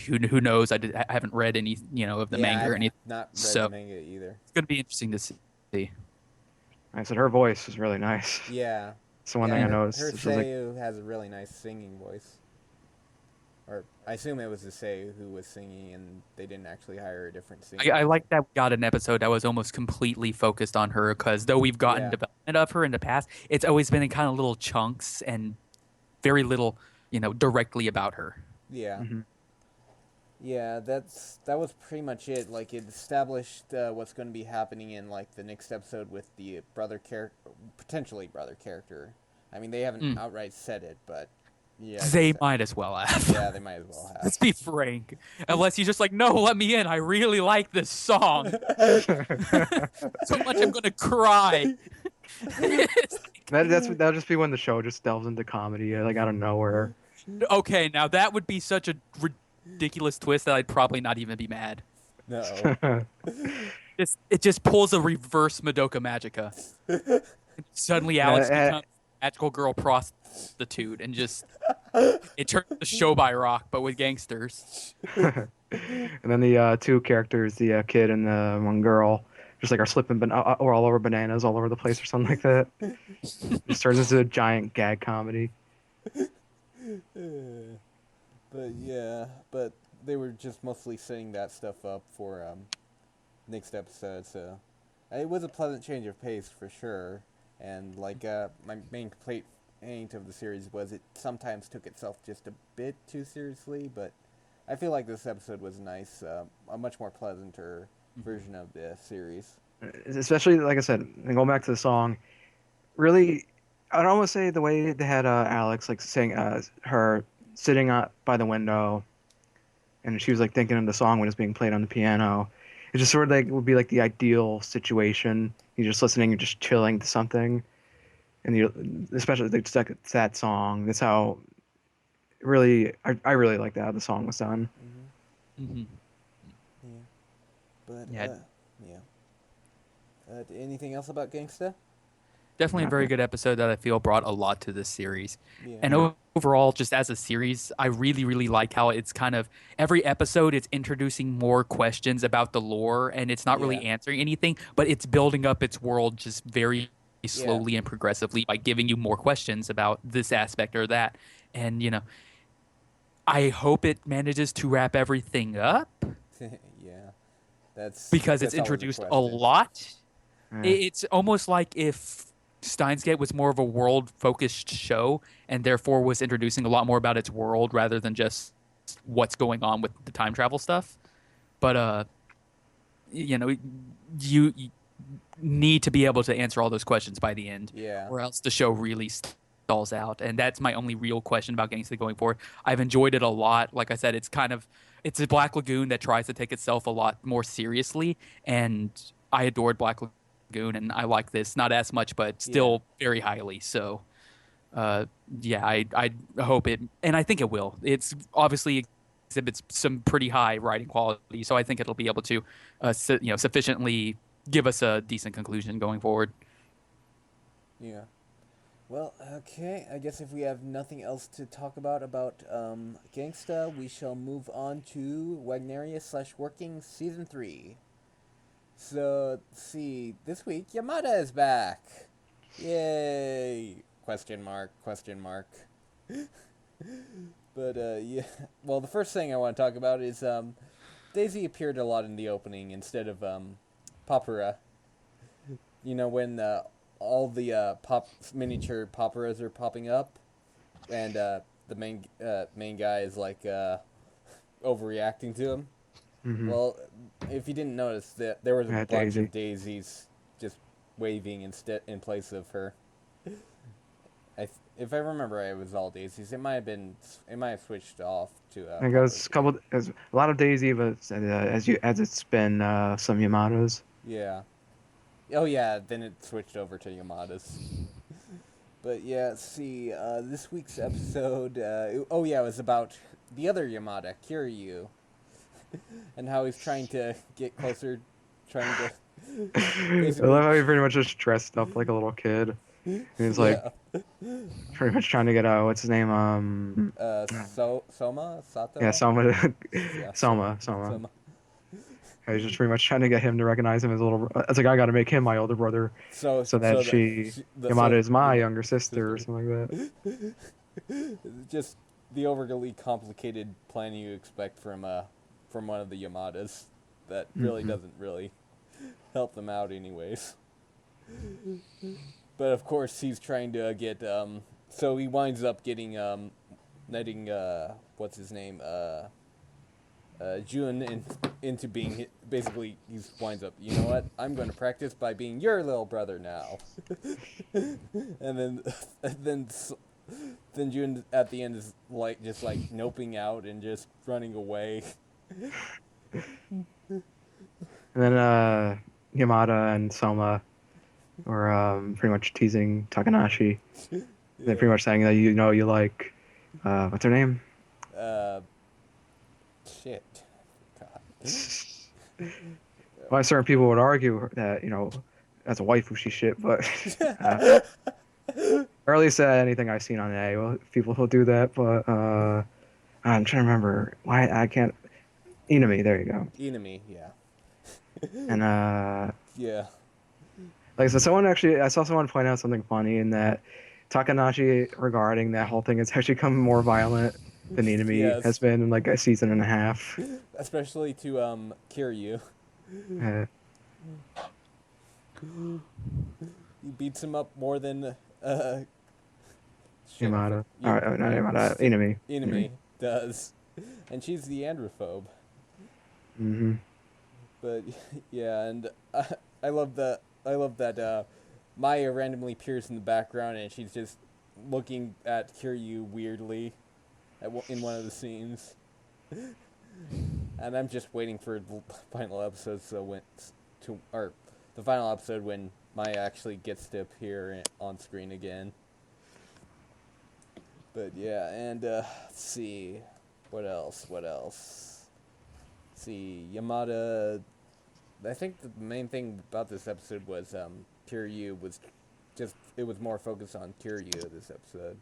Who knows? I haven't read any of the manga or anything. Not read the manga either. It's going to be interesting to see. I said her voice was really nice. Yeah. It's the one thing I noticed. Her Seiyu has a really nice singing voice. Or I assume it was the Seiyu who was singing, and they didn't actually hire a different singer. I like that we got an episode that was almost completely focused on her, because though we've gotten development of her in the past, it's always been in kind of little chunks and very little, directly about her. Yeah. Mm-hmm. Yeah, that was pretty much it. Like, it established what's going to be happening in, like, the next episode with the potentially brother character. I mean, they haven't outright said it, but yeah. They might as well have. Yeah, they might as well have. Let's be frank. Unless he's just like, no, let me in. I really like this song. So much I'm going to cry. That'll just be when the show just delves into comedy, like, out of nowhere. Okay, now that would be such a ridiculous twist that I'd probably not even be mad. No. It just pulls a reverse Madoka Magica. Suddenly Alex becomes a magical girl prostitute and just it turns the show by rock, but with gangsters. And then the two characters, the kid and the one girl, just like are slipping or all over bananas all over the place or something like that. Just turns into a giant gag comedy. But yeah, but they were just mostly setting that stuff up for next episode, so it was a pleasant change of pace for sure. And like my main complaint of the series was it sometimes took itself just a bit too seriously, but I feel like this episode was nice, a much more pleasanter version of the series. Especially, like I said, and going back to the song, really, I'd almost say the way they had Alex like saying her sitting by the window, and she was like thinking of the song when it's being played on the piano. It just sort of like would be like the ideal situation. You're just listening, you're just chilling to something, and you especially like stuck to that song. That's how really I really liked how the song was done. Mm-hmm. Yeah, but Yeah. yeah. Anything else about Gangsta? Definitely a very good episode that I feel brought a lot to this series. Yeah. And overall, just as a series, I really, really like how it's kind of every episode it's introducing more questions about the lore and it's not really Yeah. answering anything, but it's building up its world just very slowly and progressively by giving you more questions about this aspect or that. And, I hope it manages to wrap everything up Yeah. That's because it's always a introduced a question. lot. Yeah. It's almost like if Steins Gate was more of a world-focused show and therefore was introducing a lot more about its world rather than just what's going on with the time travel stuff. But you need to be able to answer all those questions by the end, Yeah. or else the show really stalls out. And that's my only real question about Gangsta going forward. I've enjoyed it a lot. Like I said, it's a Black Lagoon that tries to take itself a lot more seriously, and I adored Black Lagoon, and I like this not as much, but still very highly. So, yeah, I hope it, and I think it will. It's obviously exhibits some pretty high writing quality, so I think it'll be able to, sufficiently give us a decent conclusion going forward. Yeah. Well, okay. I guess if we have nothing else to talk about Gangsta, we shall move on to Wagnaria / Working Season 3. So, let's see. This week, Yamada is back. Yay! Question mark, question mark. But, yeah. Well, the first thing I want to talk about is, Daisy appeared a lot in the opening instead of, Papura. You know, when, all the miniature paparas are popping up, and the main guy is like overreacting to him. Mm-hmm. Well, if you didn't notice, that there was a bunch Daisy. of daisies just waving in place of her. If I remember right, it was all daisies. It might have switched off to. I think there's a lot of Daisy, but as it's been some Yamadas. Yeah. Oh yeah, then it switched over to Yamada's. But yeah, let's see, this week's episode, it was about the other Yamada, Kiryu, and how he's trying to get closer, trying to I love how he pretty much just dressed up like a little kid. And he's like pretty much trying to get what's his name? Soma? Sato? Yeah, Soma. Yeah, Soma. I was just pretty much trying to get him to recognize him as a little. It's like I got to make him my older brother, so that Yamada is my younger sister or something like that. Just the overly complicated plan you expect from one of the Yamadas that really doesn't really help them out, anyways. But of course, he's trying to get. So he winds up getting netting what's his name Jun into being basically he winds up, you know what, I'm going to practice by being your little brother now. And then Jun at the end is just noping out and just running away. And then Yamada and Soma were pretty much teasing Takanashi. Yeah. They're pretty much saying that you like what's her name? Shit. God. Well, certain people would argue that as a waifu she's shit, but or at least anything I've seen on A, well, people will do that. But I'm trying to remember why I can't. Inami, there you go. Inami, yeah. And Yeah. like so, I saw someone point out something funny in that Takanashi regarding that whole thing has actually become more violent than Inami has Yes. been in like a season and a half. Especially to Kiryu. Uh, He beats him up more than shit. Yamada, all right, not Yamada, Inami. Inami does, and she's the androphobe. Mm-hmm. But yeah, and I love that. I love that Maya randomly appears in the background, and she's just looking at Kiryu weirdly in one of the scenes. And I'm just waiting for the final episode, the final episode when Maya actually gets to appear on screen again. But yeah, and let's see, what else? Let's see, Yamada. I think the main thing about this episode was Kiryu was it was more focused on Kiryu this episode.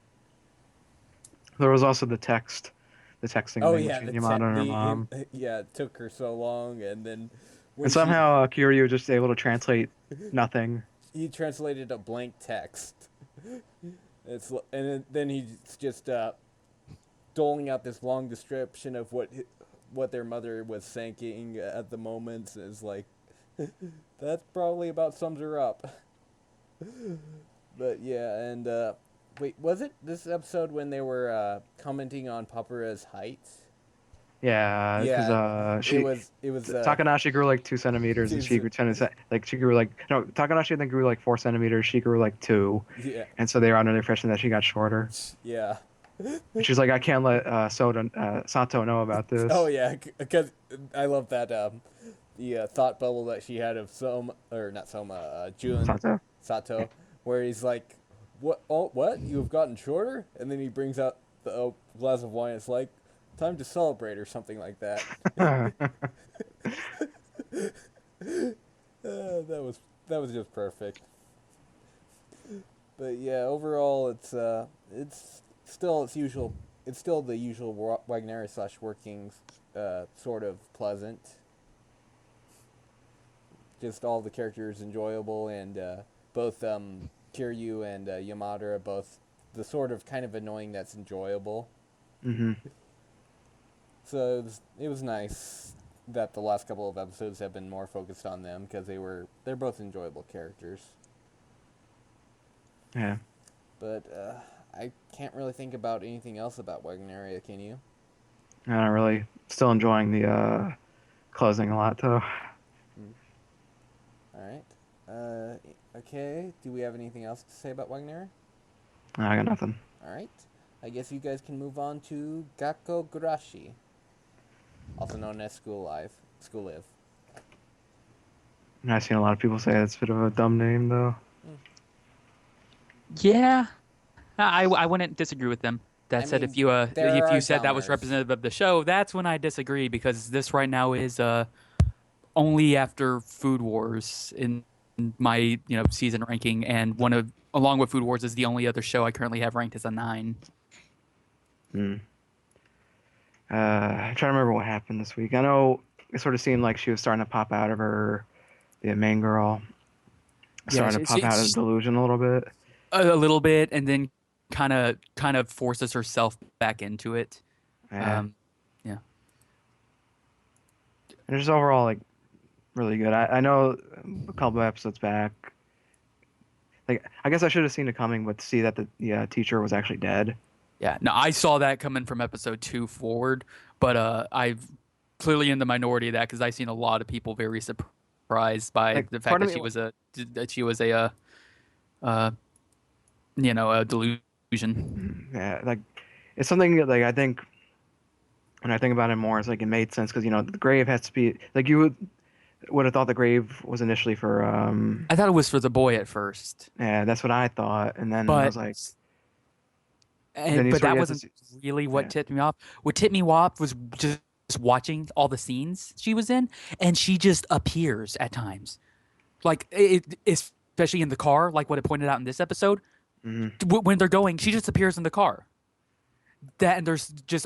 There was also the texting Oh thing yeah, between Yamada and her mom. yeah, it took her so long, and then when And somehow Kiryu was just able to translate nothing. he translated a blank text. Then he's just doling out this long description of what their mother was thinking at the moment. Is like, that probably about sums her up. But yeah, and wait, was it this episode when they were commenting on Papura's height? Yeah, because it was Takanashi grew like 2 centimeters, and she grew 10. She grew like no Takanashi I think grew like 4 centimeters. She grew like 2, yeah, and so they were under the impression that she got shorter. yeah. And she's like, I can't let Sato know about this. Oh yeah, because I love that the thought bubble that she had of Jun Sato, where he's like, "What? Oh, what? You have gotten shorter?" And then he brings out the glass of wine. It's like, time to celebrate or something like that. That was just perfect. But yeah, overall, it's still its usual. It's still the usual Wagnaria / workings, sort of pleasant. Just all the characters enjoyable, and both Kiryu and Yamada are both the sort of kind of annoying that's enjoyable. Mm-hmm. So it was nice that the last couple of episodes have been more focused on them, because they're both enjoyable characters. Yeah. But I can't really think about anything else about Wagnaria, can you? I'm really still enjoying the closing a lot though. Alright. Okay, do we have anything else to say about Wagnaria? I got nothing. Alright. I guess you guys can move on to Gakkou Gurashi, also known as School Live. I've seen a lot of people say that's a bit of a dumb name though. Yeah, I wouldn't disagree with them. That said, if you said that was representative of the show, that's when I disagree, because this right now is only after Food Wars in my season ranking, and along with Food Wars is the only other show I currently have ranked as a 9. I'm trying to remember what happened this week. I know it sort of seemed like she was starting to pop out of the main girl, starting to pop out of the delusion a little bit. A little bit, and then kind of forces herself back into it. Yeah. Yeah. And just overall, like, really good. I know a couple of episodes back, like, I guess I should have seen it coming, but to see that the teacher was actually dead. Yeah, no, I saw that coming from episode 2 forward, but I've clearly in the minority of that, because I've seen a lot of people very surprised by the fact that she was a delusion. Yeah, like, it's something that, like, I think when I think about it more, it's like it made sense, because the grave has to be like, you would have thought the grave was initially for I thought it was for the boy at first. Yeah, that's what I thought, and then I was like, but that wasn't really what tipped me off. What tipped me off was just watching all the scenes she was in, and she just appears at times, like especially in the car, like what it pointed out in this episode. Mm-hmm. When they're going, she just appears in the car. And there's just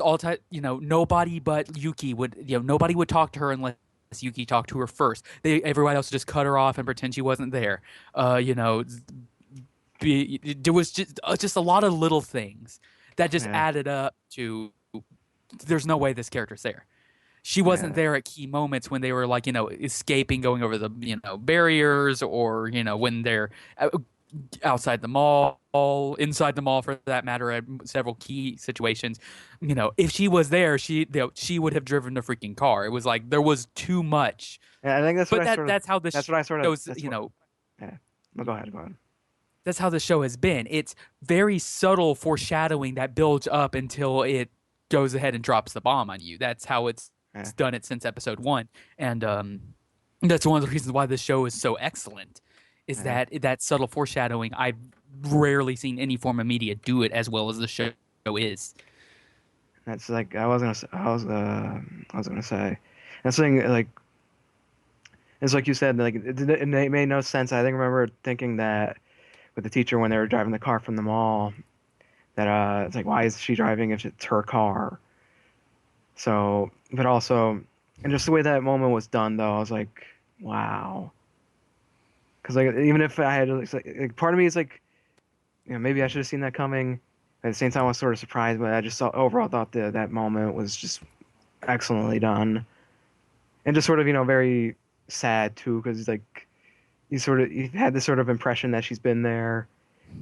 nobody but Yuki nobody would talk to her unless Yuki talked to her first. Everyone else just cut her off and pretend she wasn't there. You know, there was just a lot of little things that just Yeah. added up to. There's no way this character's there. She wasn't Yeah. there at key moments when they were like, escaping, going over the, barriers, or, when they're outside the mall, inside the mall for that matter, at several key situations. If she was there, she would have driven the freaking car. It was like there was too much. Yeah, I think that's what But I sort of. that's how the That's what I sort of. shows, That's what. Yeah. Well, go ahead. Go ahead. that's how the show has been. It's very subtle foreshadowing that builds up until it goes ahead and drops the bomb on you. That's how it's Yeah. done it since episode 1. And that's one of the reasons why the show is so excellent, is Yeah. that subtle foreshadowing. I've rarely seen any form of media do it as well as the show is. That's like I was gonna say. That's thing like. It's like you said. Like it made no sense. I think I remember thinking that with the teacher when they were driving the car from the mall. That it's like, why is she driving if it's her car? So, but also, and just the way that moment was done, though, I was like, wow. Because like, even if I had, it's like part of me is like, maybe I should have seen that coming. At the same time, I was sort of surprised, but I just overall thought that moment was just excellently done, and just sort of very sad too, because like you had this sort of impression that she's been there.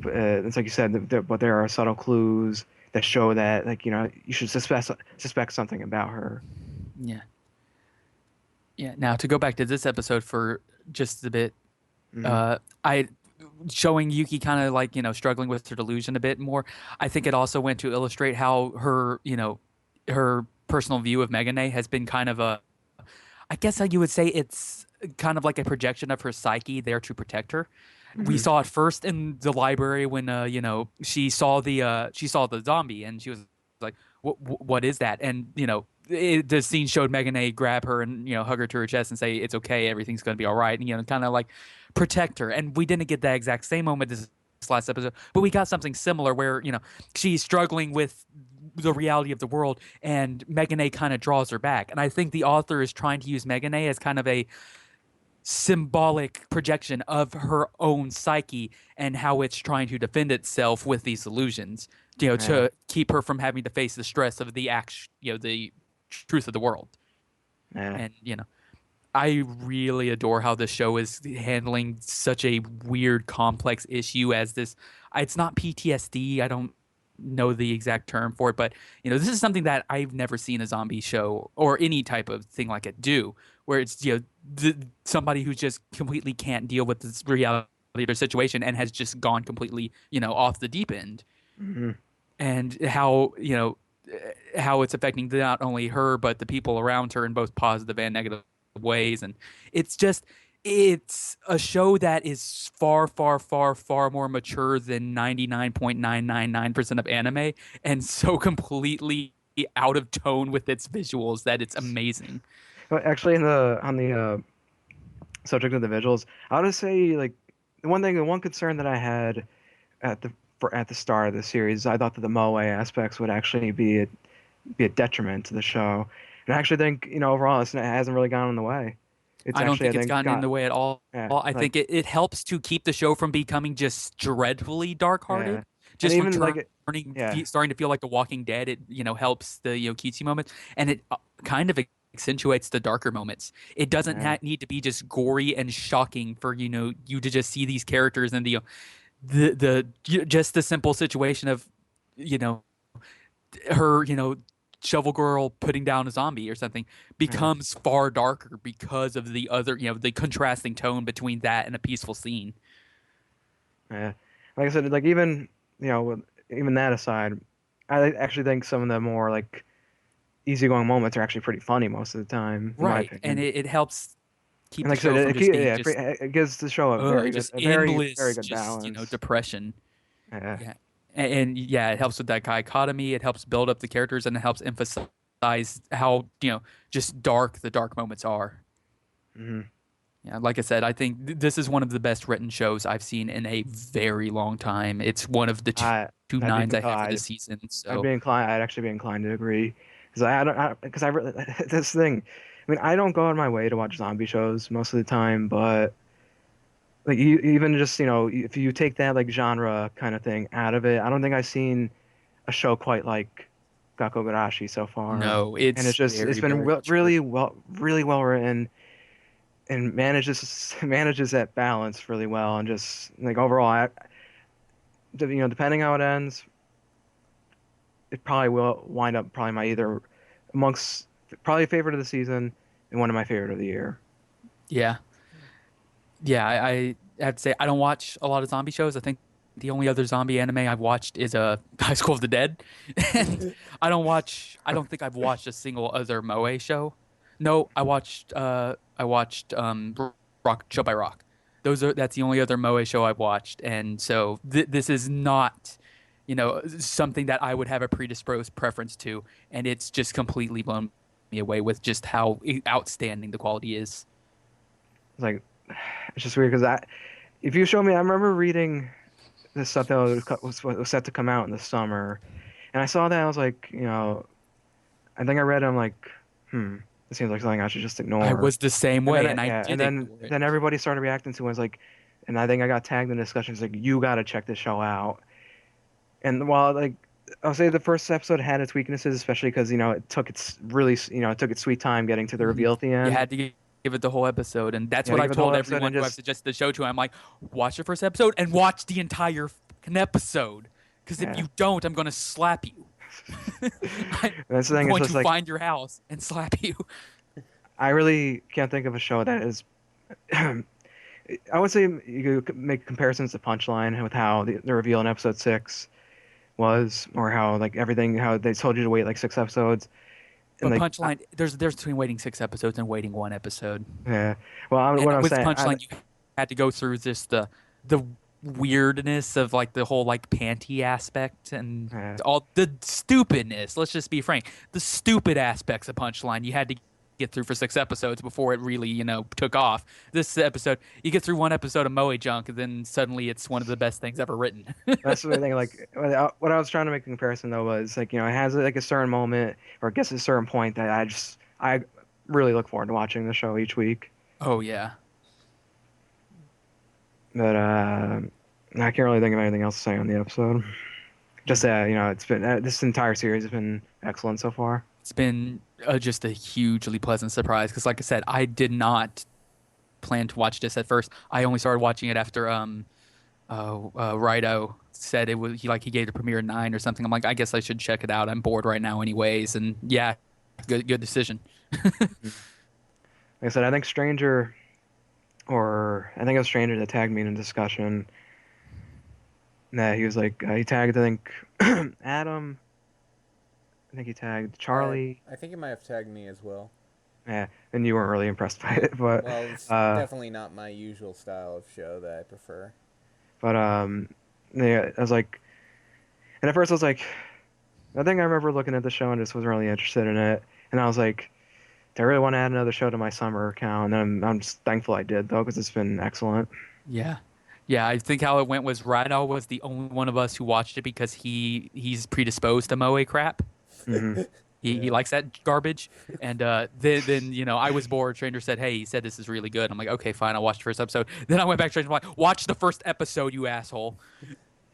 It's like you said, but there are subtle clues that show that, like, you should suspect something about her. Yeah. Yeah. Now to go back to this episode for just a bit, I showing Yuki kind of like struggling with her delusion a bit more. I think it also went to illustrate how her her personal view of Megane has been kind of I guess how you would say it's kind of like a projection of her psyche there to protect her. We saw it first in the library when she saw the zombie and she was like, what is that? And the scene showed Megane grab her and hug her to her chest and say it's okay, everything's going to be all right, and kind of like protect her. And we didn't get that exact same moment this last episode, but we got something similar where she's struggling with the reality of the world and Megane kind of draws her back. And I think the author is trying to use Megane as kind of a symbolic projection of her own psyche and how it's trying to defend itself with these illusions, to keep her from having to face the stress of the the truth of the world. And I really adore how the show is handling such a weird, complex issue as this. It's not PTSD. I don't know the exact term for it, but this is something that I've never seen a zombie show or any type of thing like it do, where it's somebody who just completely can't deal with this reality of their situation and has just gone completely off the deep end. And how how it's affecting not only her but the people around her in both positive and negative ways. And it's a show that is far, far, far, far more mature than 99.999% of anime, and so completely out of tone with its visuals that it's amazing. Well, actually, on the subject of the visuals, I would say like the one concern that I had at the start of the series, I thought that the moe aspects would actually be a detriment to the show, and I actually think overall it hasn't really gone in the way. I don't think it's gotten in the way at all. Yeah, I think it helps to keep the show from becoming just dreadfully dark-hearted. Yeah. Just and even starting to feel like The Walking Dead. It helps the cutesy moments, and it kind of accentuates the darker moments. It doesn't need to be just gory and shocking for you to just see these characters and the just the simple situation of her shovel girl putting down a zombie or something becomes far darker because of the other the contrasting tone between that and a peaceful scene. Yeah, like I said, like even even that aside, I actually think some of the more like easygoing moments are actually pretty funny most of the time, Right, and it helps keep and the like I show said, from just being just it gives the show a very good, endless, very good just balance. depression. Yeah. And it helps with that dichotomy. It helps build up the characters, and it helps emphasize how just dark the dark moments are. Yeah, like I said, I think this is one of the best written shows I've seen in a very long time. It's one of the two nines I have for this season. So I'd actually be inclined to agree, because I really this thing, I mean, I don't go out of my way to watch zombie shows most of the time, but like even just if you take that like genre kind of thing out of it, I don't think I've seen a show quite like Gakkou Gurashi so far. No, And it's it's very, been very much really well written and manages that balance really well. And just like overall, depending how it ends, it probably will wind up probably my either amongst probably favorite of the season and one of my favorite of the year. yeah. Yeah, I have to say I don't watch a lot of zombie shows. I think the only other zombie anime I've watched is High School of the Dead, and I don't think I've watched a single other moe show. No, I watched Rock Show by Rock. That's the only other moe show I've watched, and so this is not, something that I would have a predisposed preference to, and it's just completely blown me away with just how outstanding the quality is. It's like it's just weird because if you show me, I remember reading this stuff that was set to come out in the summer, and I saw that I was like, I think I read it. I'm like, this seems like something I should just ignore. I was the same way, and I yeah, did and ignore it. then everybody started reacting to it. Was like, and I think I got tagged in discussions like, you got to check this show out. And while like I'll say the first episode had its weaknesses, especially because it took its sweet time getting to the reveal at the end. You had to give it the whole episode, and that's Yeah, what give I've it the whole told episode everyone and who just- I've suggested the show to. I'm like, watch the first episode and watch the entire fucking episode, because if Yeah. you don't, I'm going to slap you. That's the thing. I'm It's going just to like find your house and slap you. I really can't think of a show that is. I would say you could make comparisons to Punchline with how the reveal in episode 6 was, or how like everything, how they told you to wait like 6 episodes. But like, Punchline, there's between waiting 6 episodes and waiting 1 episode. Yeah. Well, And what I'm with saying, Punchline, you had to go through the weirdness of like the whole like panty aspect and Yeah. all the stupidness. Let's just be frank, the stupid aspects of Punchline you had to get through for 6 episodes before it really took off. This episode, you get through 1 episode of Moe Junk, and then suddenly it's one of the best things ever written. that's the thing. Like, what I was trying to make a comparison though was like, it has like a certain moment or it gets to a certain point that I really look forward to watching the show each week. Oh yeah. But I can't really think of anything else to say on the episode. Just that it's been this entire series has been excellent so far. It's been just a hugely pleasant surprise because, like I said, I did not plan to watch this at first. I only started watching it after Rido said it was he gave the premiere a 9 or something. I'm like, I guess I should check it out. I'm bored right now, anyways, and yeah, good decision. Like I said, I think it was Stranger that tagged me in a discussion. That he was like, he tagged I think Adam. I think he tagged Charlie. I think you might have tagged me as well. Yeah, and you weren't really impressed by it, but Well, it's definitely not my usual style of show that I prefer. But yeah, I was like, and at first I was like, I think I remember looking at the show and just wasn't really interested in it, and I was like, do I really want to add another show to my summer account? And I'm just thankful I did though, because it's been excellent. Yeah. Yeah, I think how it went was Rido was the only one of us who watched it because he's predisposed to Moe crap. Mm-hmm. He likes that garbage, and then I was bored. Stranger said, "Hey, he said this is really good." I'm like, "Okay, fine, I'll watch the first episode." Then I went back to Stranger, like, "Watch the first episode, you asshole."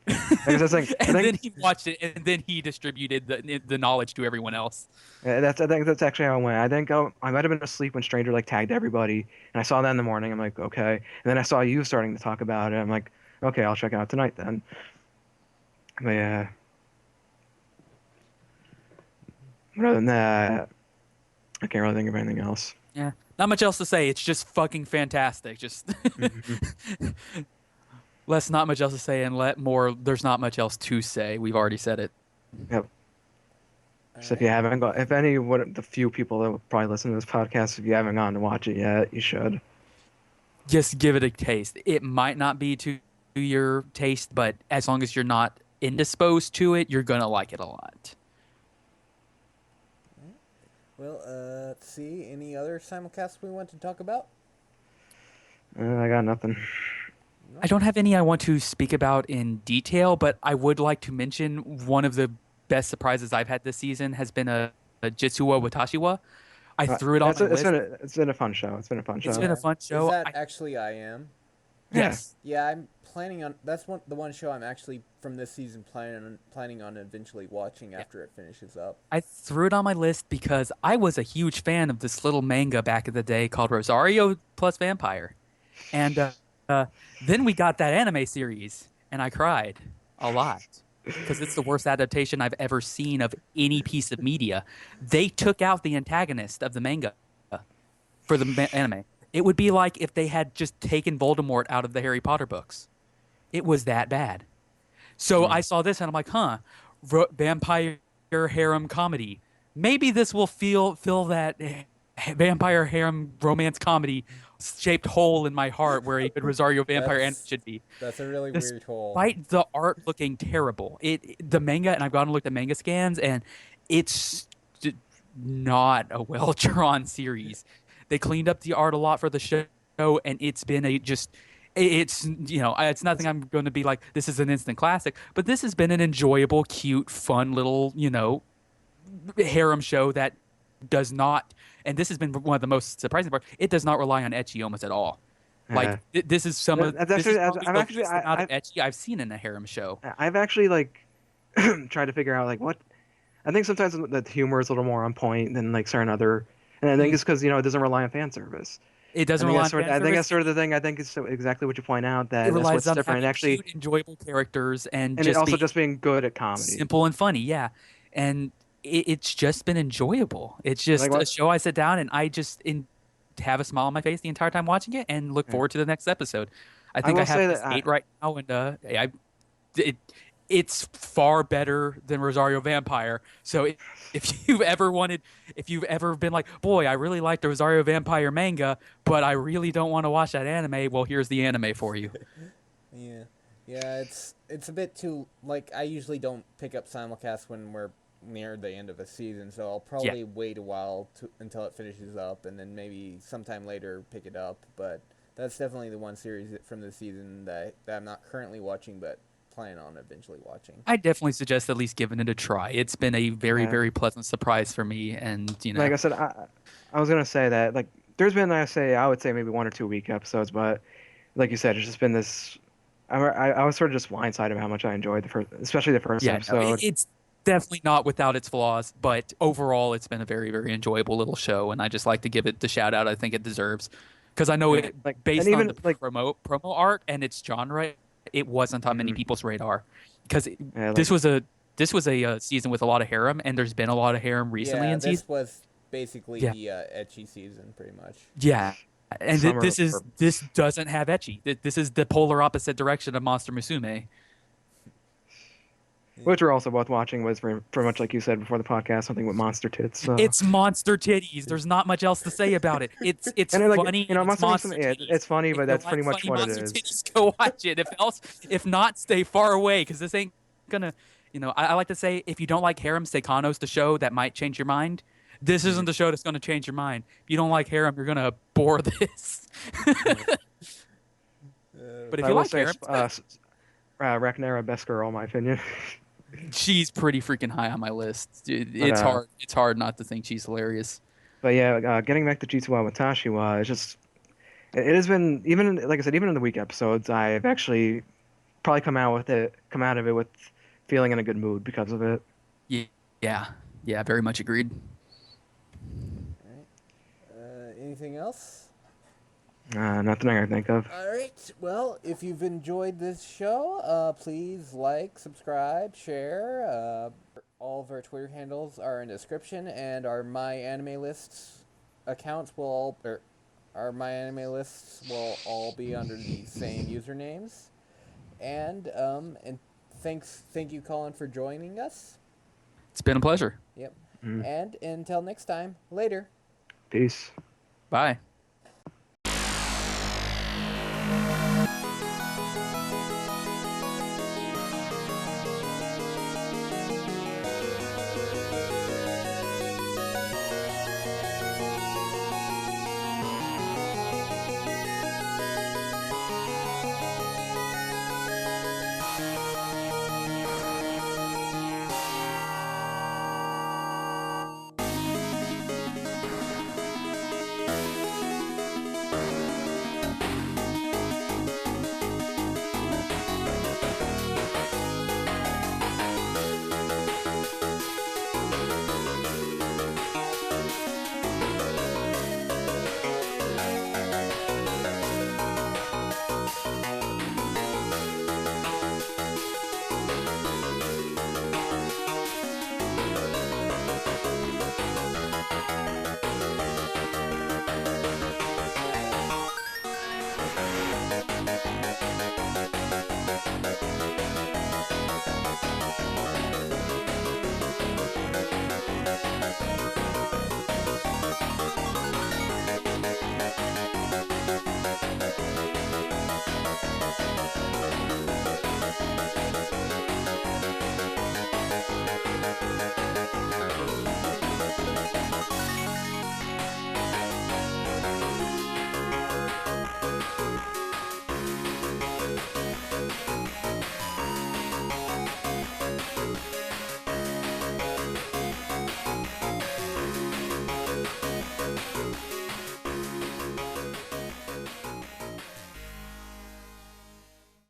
Then he watched it, and then he distributed the knowledge to everyone else. I think that's actually how it went. I think I might have been asleep when Stranger like tagged everybody, and I saw that in the morning. I'm like, okay, and then I saw you starting to talk about it. I'm like, okay, I'll check it out tonight then. But yeah. But other than that, I can't really think of anything else. Yeah, not much else to say. It's just fucking fantastic. Just less, not much else to say, and there's not much else to say. We've already said it. Yep. So if you haven't got, if any, the few people that will probably listen to this podcast, if you haven't gone to watch it yet, you should. Just give it a taste. It might not be to your taste, but as long as you're not indisposed to it, you're gonna like it a lot. Well, let's see. Any other simulcasts we want to talk about? I got nothing. I don't have any I want to speak about in detail, but I would like to mention one of the best surprises I've had this season has been a Jitsu wa Watashi wa. I threw it on my list. It's been a fun show. It's been a fun show. It's been a fun show. Is that actually I Am? Yes. Yeah, I'm planning on. That's the one show I'm actually from this season planning on eventually watching after it finishes up. I threw it on my list because I was a huge fan of this little manga back in the day called Rosario plus Vampire, and then we got that anime series, and I cried a lot because it's the worst adaptation I've ever seen of any piece of media. They took out the antagonist of the manga for the anime. It would be like if they had just taken Voldemort out of the Harry Potter books. It was that bad. So I saw this and I'm like, vampire harem comedy. Maybe this will fill that vampire harem romance comedy shaped hole in my heart where a good Rosario vampire anime should be. That's a really weird hole. Despite the art looking terrible, the manga, and I've gone and looked at manga scans, and it's not a well drawn series. They cleaned up the art a lot for the show, and it's been it's nothing I'm going to be like, this is an instant classic, but this has been an enjoyable, cute, fun little, harem show that does not, and this has been one of the most surprising parts, it does not rely on ecchi almost at all. Like, this is some of the amount of ecchi I've seen in a harem show. I've actually, tried to figure out, what, I think sometimes the humor is a little more on point than, certain other. And I think it's because, it doesn't rely on fan service. It doesn't rely on fan service. I think that's sort of the thing. I think it's exactly what you point out, that it that's what's on different. And actually, cute, enjoyable characters and just also just being good at comedy. Simple and funny, yeah. And it's just been enjoyable. It's just a show I sit down and I just have a smile on my face the entire time watching it and look forward to the next episode. I think I have this 8 right now, and it's far better than Rosario Vampire. So if you've ever been like, boy, I really like the Rosario Vampire manga, but I really don't want to watch that anime, well, here's the anime for you. Yeah, it's a bit too, I usually don't pick up simulcasts when we're near the end of a season, so I'll probably wait a while until it finishes up, and then maybe sometime later pick it up, but that's definitely the one series from this season that I'm not currently watching, but plan on eventually watching. I definitely suggest at least giving it a try. It's been a very, very pleasant surprise for me, and like I said, I was gonna say that there's been I would say maybe 1 or 2 week episodes, but like you said, it's just been this. I was sort of just blindsided by how much I enjoyed especially the first episode. No, it's definitely not without its flaws, but overall, it's been a very, very enjoyable little show, and I just like to give it the shout out I think it deserves, because I know it based on the promo art and its genre. It wasn't on many people's radar, because this was a season with a lot of harem, and there's been a lot of harem recently in season. This was basically the ecchi season, pretty much. Yeah, and this doesn't have ecchi. This is the polar opposite direction of Monster Musume. Which we're also both watching was pretty much like you said before the podcast, something with monster tits. So. It's monster titties. There's not much else to say about it. It's funny. It's funny, but that's pretty much what it is. Titties, go watch it. If not, stay far away, because this ain't gonna. I like to say, if you don't like harem, Seikano's the show that might change your mind. This isn't the show that's going to change your mind. If you don't like harem, you're going to bore this. But if you like harem, Wagnaria, best girl, in my opinion. She's pretty freaking high on my list. It's hard. It's hard not to think she's hilarious. But yeah, getting back to Jitsu and Watashi, it's just it has been, even like I said, even in the week episodes, I've actually probably come out of it with feeling in a good mood because of it. Yeah, very much agreed. All right. Anything else? Nothing I can think of. All right. Well, if you've enjoyed this show, please like, subscribe, share. All of our Twitter handles are in the description, and our My Anime Lists accounts will all be under the same usernames. And thank you, Collin, for joining us. It's been a pleasure. Yep. And until next time, later. Peace. Bye.